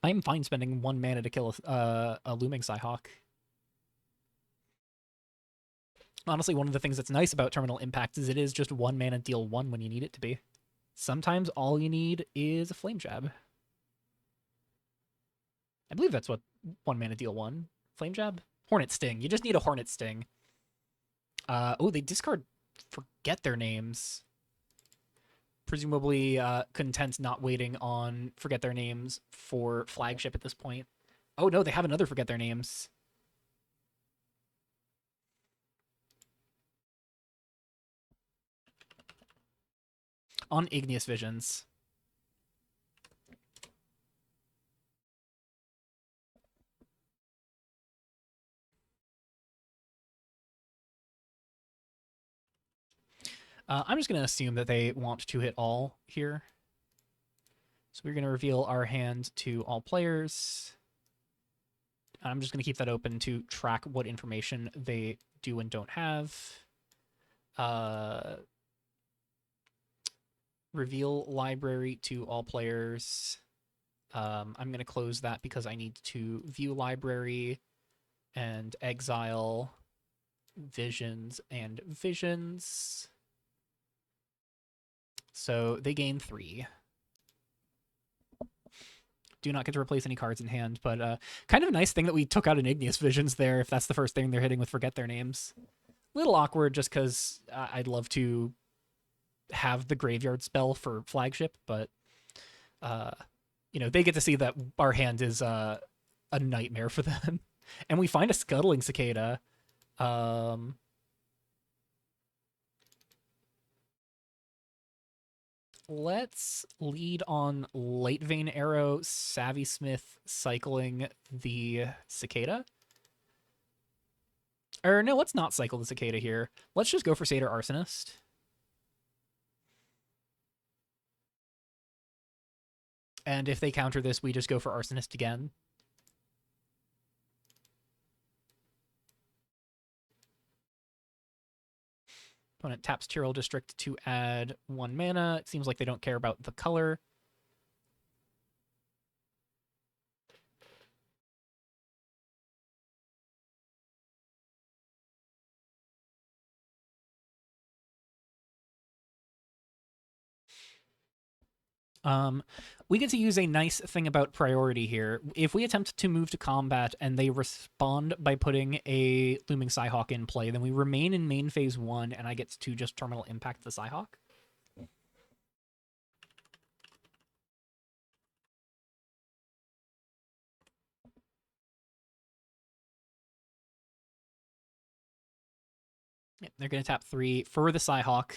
A: I'm fine spending 1 mana to kill a Looming Psyhawk. Honestly, one of the things that's nice about Terminal Impact is it is just 1 mana deal 1 when you need it to be. Sometimes all you need is a Flame Jab. I believe that's what 1 mana deal 1. Flame Jab? Hornet Sting. You just need a Hornet Sting. Oh, they discard Forget Their Names. Presumably content not waiting on Forget Their Names for flagship at this point. Oh no, they have another Forget Their Names. On Igneous Visions. I'm just going to assume that they want to hit all here. So we're going to reveal our hand to all players. I'm just going to keep that open to track what information they do and don't have. Reveal library to all players. I'm going to close that because I need to view library and exile visions and visions. So they gain 3. Do not get to replace any cards in hand, but kind of a nice thing that we took out an Igneous Visions there if that's the first thing they're hitting with Forget Their Names. Little awkward just because I'd love to have the graveyard spell for flagship, but you know, they get to see that our hand is a nightmare for them. And we find a Scuttling Cicada. Let's lead on Late Vein Arrow, Savvy Smith cycling the Cicada. Or no, let's not cycle the Cicada here. Let's just go for Satyr Arsonist. And if they counter this, we just go for Arsonist again. Opponent taps Tyrell District to add 1 mana. It seems like they don't care about the color. We get to use a nice thing about priority here. If we attempt to move to combat and they respond by putting a Looming Psyhawk in play, then we remain in main phase 1, and I get to just terminal impact the Psyhawk. Yeah, they're going to tap 3 for the Psyhawk.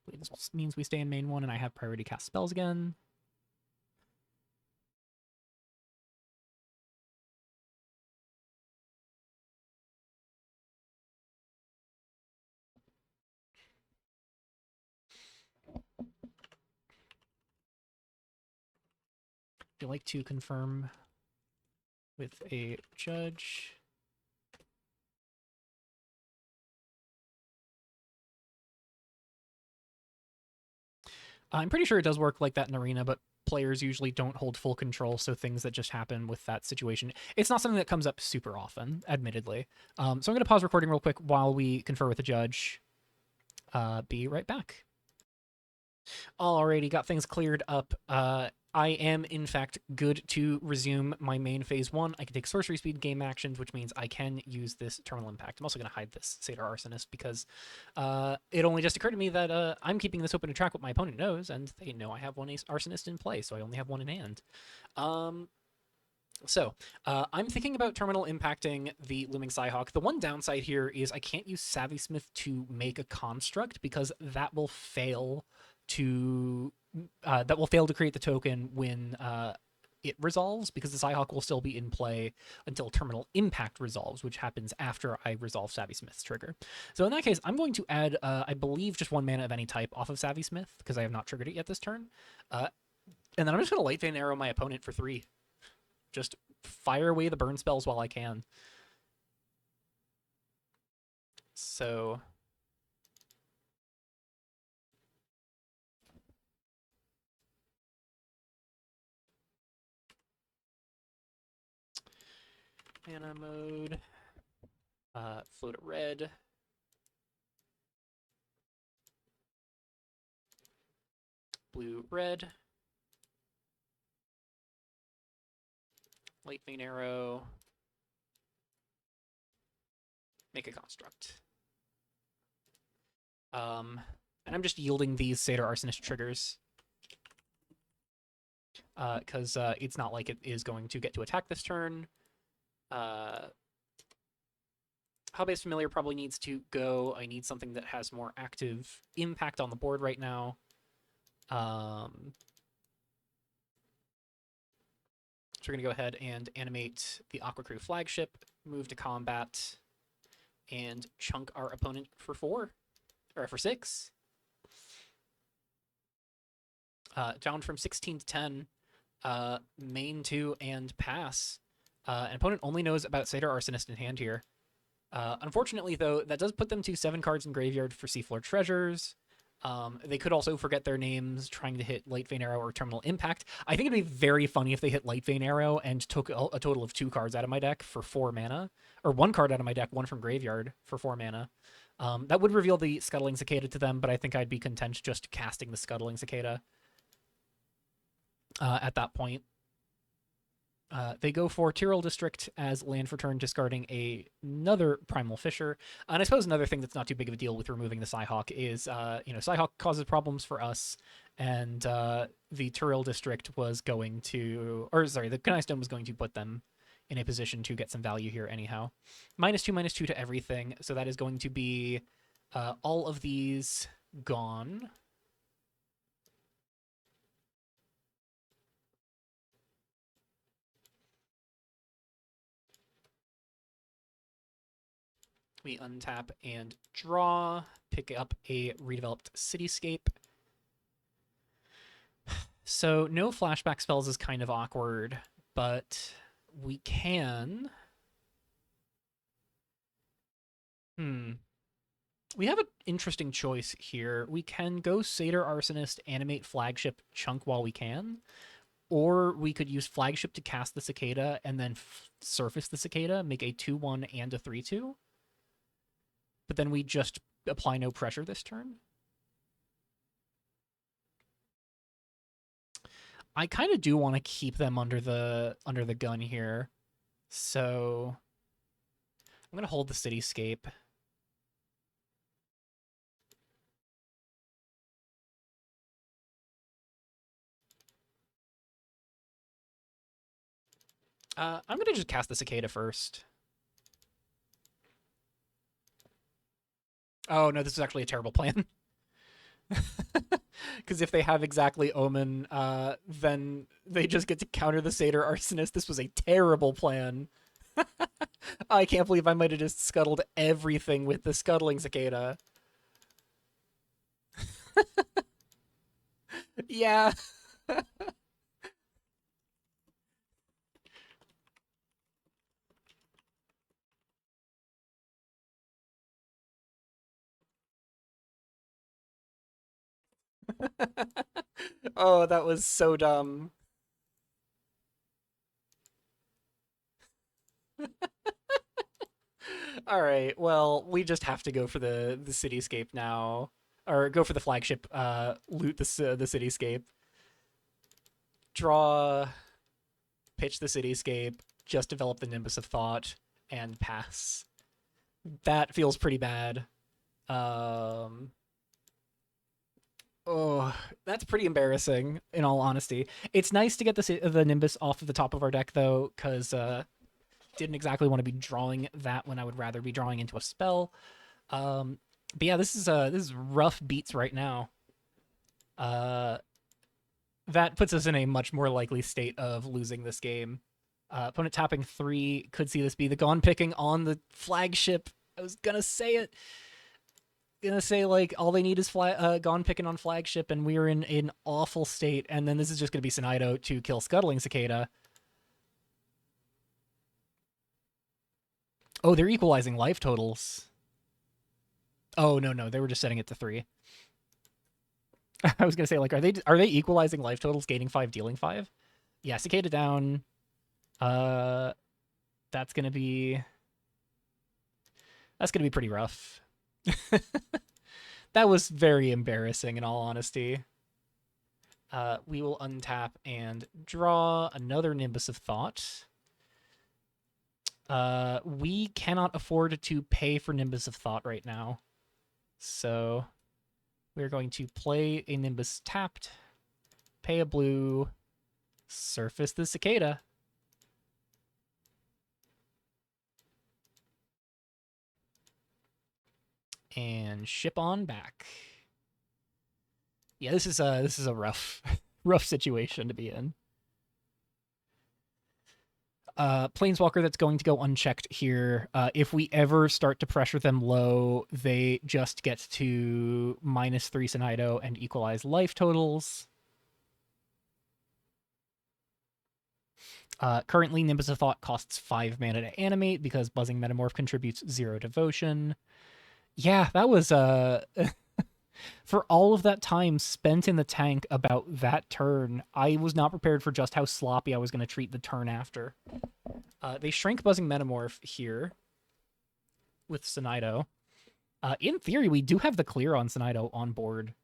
A: This means we stay in main 1 and I have priority cast spells again. Would you like to confirm with a judge? I'm pretty sure it does work like that in Arena, but players usually don't hold full control, so things that just happen with that situation. It's not something that comes up super often, admittedly. So I'm going to pause recording real quick while we confer with the judge. Be right back. Alrighty, got things cleared up. I am, in fact, good to resume my main phase 1. I can take sorcery speed game actions, which means I can use this terminal impact. I'm also going to hide this Satyr Arsonist because it only just occurred to me that I'm keeping this open to track what my opponent knows, and they know I have one Arsonist in play, so I only have one in hand. So, I'm thinking about terminal impacting the Looming Psyhawk. The one downside here is I can't use Savvy Smith to make a construct because that will fail to create the token when it resolves, because the Psyhawk will still be in play until terminal impact resolves, which happens after I resolve Savvy Smith's trigger. So in that case, I'm going to add, I believe, just 1 mana of any type off of Savvy Smith because I have not triggered it yet this turn. And then I'm just going to Light Vein Arrow my opponent for 3. Just fire away the burn spells while I can. So mana mode, float a red, blue red, Light Vein Arrow, make a construct. And I'm just yielding these Satyr Arsonist triggers because it's not like it is going to get to attack this turn. Hobbyist Familiar probably needs to go. I need something that has more active impact on the board right now. So we're going to go ahead and animate the Aqua Crew flagship, move to combat, and chunk our opponent for 4, or for 6. Down from 16 to 10, main 2 and pass. An opponent only knows about Satyr Arsonist in hand here. Unfortunately, though, that does put them to 7 cards in graveyard for Seafloor Treasures. They could also forget their names trying to hit Light Vein Arrow or Terminal Impact. I think it'd be very funny if they hit Light Vein Arrow and took a total of 2 cards out of my deck for 4 mana, or 1 card out of my deck, 1 from graveyard for 4 mana. That would reveal the Scuttling Cicada to them, but I think I'd be content just casting the Scuttling Cicada at that point. They go for Tyrell District as land for turn, discarding another Primal Fisher. And I suppose another thing that's not too big of a deal with removing the Psyhawk is, Psyhawk causes problems for us, and the Tyrell District was going to, the Connaistone was going to put them in a position to get some value here anyhow. -2/-2 to everything, so that is going to be all of these gone. We untap and draw, pick up a redeveloped cityscape. So no flashback spells is kind of awkward, but we can... We have an interesting choice here. We can go Satyr Arsonist, animate Flagship, chunk while we can, or we could use Flagship to cast the Cicada and then surface the Cicada, make a 2/1 and a 3/2. But then we just apply no pressure this turn. I kind of do want to keep them under the gun here, so I'm gonna hold the Cityscape. I'm gonna just cast the Cicada first. Oh no, this is actually a terrible plan. Because if they have exactly Omen, then they just get to counter the Satyr Arsonist. This was a terrible plan. I can't believe I might have just scuttled everything with the Scuttling Cicada. Yeah. Oh, that was so dumb. All right, well, we just have to go for the cityscape now, or go for the flagship. Loot the cityscape. Draw, pitch the cityscape. Just develop the Nimbus of Thought and pass. That feels pretty bad. Oh, that's pretty embarrassing. In all honesty, it's nice to get the Nimbus off of the top of our deck though, because didn't exactly want to be drawing that when I would rather be drawing into a spell. But yeah, this is rough beats right now. That puts us in a much more likely state of losing this game. Opponent tapping 3, could see this be the Gone picking on the flagship. I was gonna say it. Gonna say like all they need is Gone picking on flagship, and we're in an awful state. And then this is just gonna be Sinido to kill Scuttling Cicada. Oh, they're equalizing life totals. Oh no, they were just setting it to 3. I was gonna say like, are they equalizing life totals, gaining 5, dealing 5? Yeah, Cicada down. Uh, that's gonna be pretty rough. That was very embarrassing, in all honesty. We will untap and draw another Nimbus of Thought. We cannot afford to pay for Nimbus of Thought right now, so we're going to play a Nimbus tapped, pay a blue, surface the Cicada. And ship on back. Yeah, this is a rough rough situation to be in. Planeswalker that's going to go unchecked here. If we ever start to pressure them low, they just get to -3 Sinido and equalize life totals. Currently, Nimbus of Thought costs 5 mana to animate because Buzzing Metamorph contributes 0 devotion. Yeah, that was for all of that time spent in the tank about that turn, I was not prepared for just how sloppy I was going to treat the turn after. They shrink Buzzing Metamorph here with Sinido. In theory, we do have the clear on Sinido on board.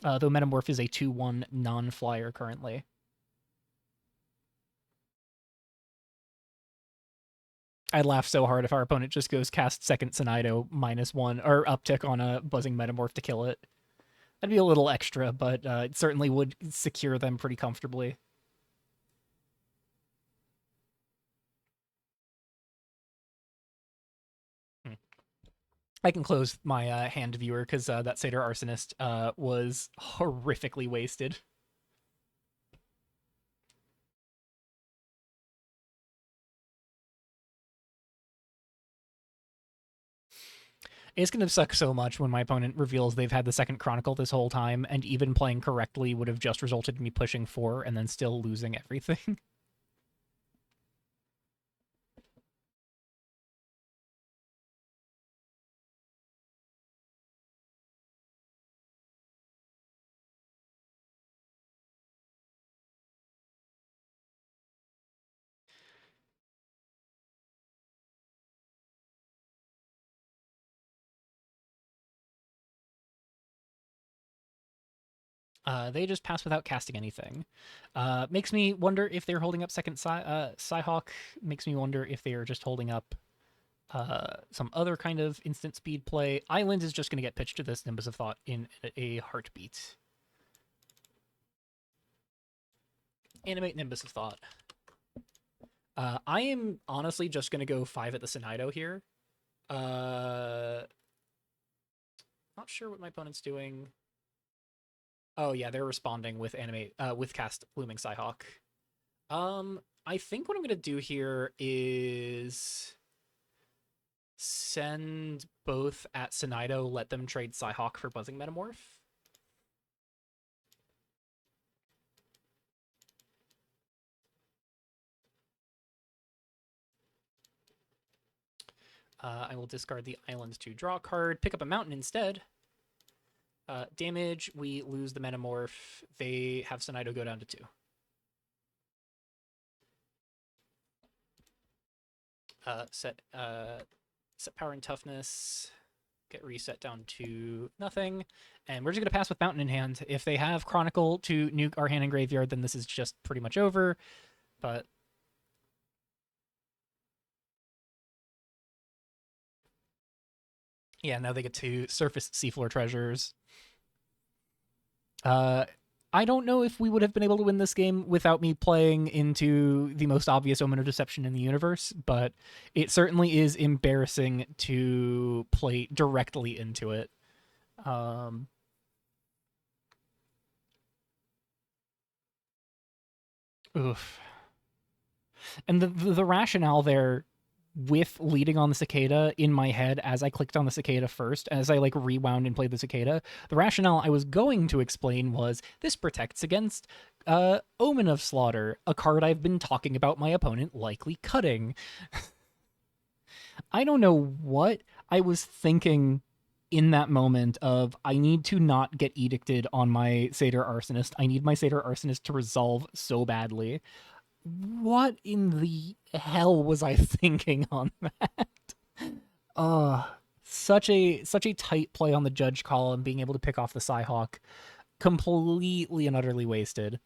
A: Though Metamorph is a 2/1 non-flyer currently. I'd laugh so hard if our opponent just goes cast second Sinido -1 or uptick on a Buzzing Metamorph to kill it. That'd be a little extra, but it certainly would secure them pretty comfortably. I can close my hand viewer because that Satyr Arsonist was horrifically wasted. It's going to suck so much when my opponent reveals they've had the second Chronicle this whole time, and even playing correctly would have just resulted in me pushing 4 and then still losing everything. They just pass without casting anything. Makes me wonder if they're holding up second Psyhawk. Makes me wonder if they are just holding up some other kind of instant speed play. Island is just going to get pitched to this Nimbus of Thought in a heartbeat. Animate Nimbus of Thought. I am honestly just going to go 5 at the Sinido here. Not sure what my opponent's doing. Oh yeah, they're responding with cast Blooming Psyhawk. I think what I'm gonna do here is send both at Sinido, let them trade Psyhawk for Buzzing Metamorph. I will discard the island to draw a card, pick up a mountain instead. Damage, we lose the Metamorph. They have Sinido go down to 2. Set power and toughness, get reset down to nothing, and we're just gonna pass with Mountain in hand. If they have Chronicle to nuke our hand and graveyard, then this is just pretty much over. But yeah, now they get to surface Seafloor Treasures. I don't know if we would have been able to win this game without me playing into the most obvious Omen of Deception in the universe, but it certainly is embarrassing to play directly into it. Oof. And the rationale there with leading on the cicada in my head as I clicked on the cicada first, as I like rewound and played the cicada, the rationale I was going to explain was this protects against Omen of Slaughter, a card I've been talking about my opponent likely cutting. I don't know what I was thinking in that moment of I need to not get edicted on my Satyr Arsonist. I need my Satyr Arsonist to resolve so badly. What in the hell was I thinking on that? Such a tight play on the judge call and being able to pick off the Psyhawk. Completely and utterly wasted.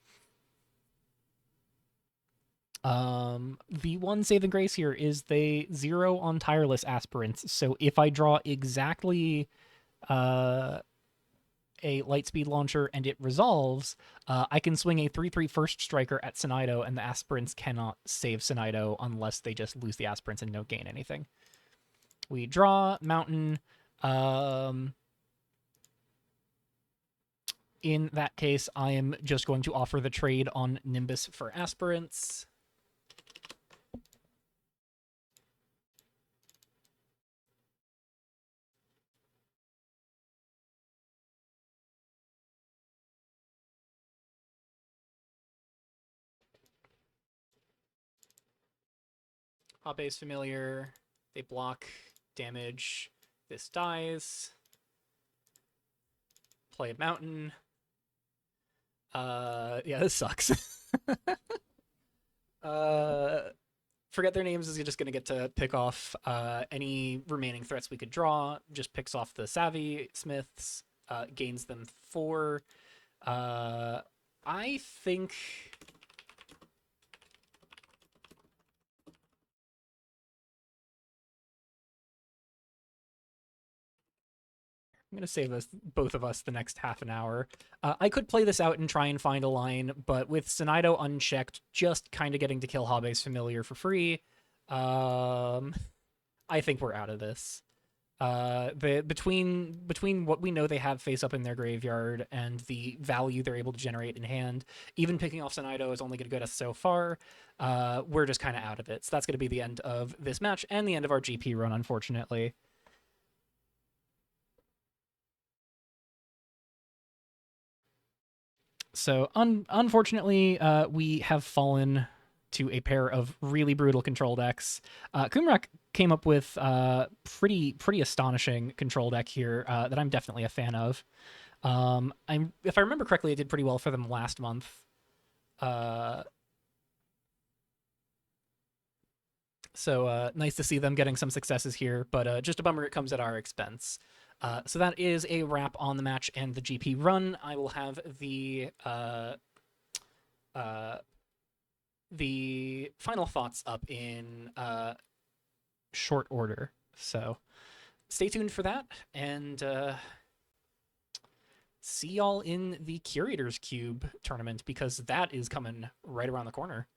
A: The one saving grace here is they 0 on tireless aspirants. So if I draw exactly a Lightspeed launcher and it resolves, I can swing a 3/3 first striker at Sinido, and the aspirants cannot save Sinido unless they just lose the aspirants and don't gain anything. We draw Mountain. In that case, I am just going to offer the trade on Nimbus for aspirants. Hobby's familiar. They block damage. This dies. Play a mountain. Yeah, this sucks. Forget their names is just going to get to pick off any remaining threats we could draw. Just picks off the Savvy Smiths, gains them 4. I think I'm going to save us, both of us, the next half an hour. I could play this out and try and find a line, but with Sinido unchecked, just kind of getting to kill Habe's Familiar for free, I think we're out of this. Between what we know they have face up in their graveyard and the value they're able to generate in hand, even picking off Sinido is only going to get us so far. We're just kind of out of it. So that's going to be the end of this match and the end of our GP run, unfortunately. So unfortunately, we have fallen to a pair of really brutal control decks. Kumrak came up with pretty astonishing control deck here that I'm definitely a fan of. If I remember correctly, I did pretty well for them last month. So nice to see them getting some successes here, but just a bummer it comes at our expense. So that is a wrap on the match and the GP run. I will have the final thoughts up in short order. So stay tuned for that, and see y'all in the Curator's Cube tournament, because that is coming right around the corner.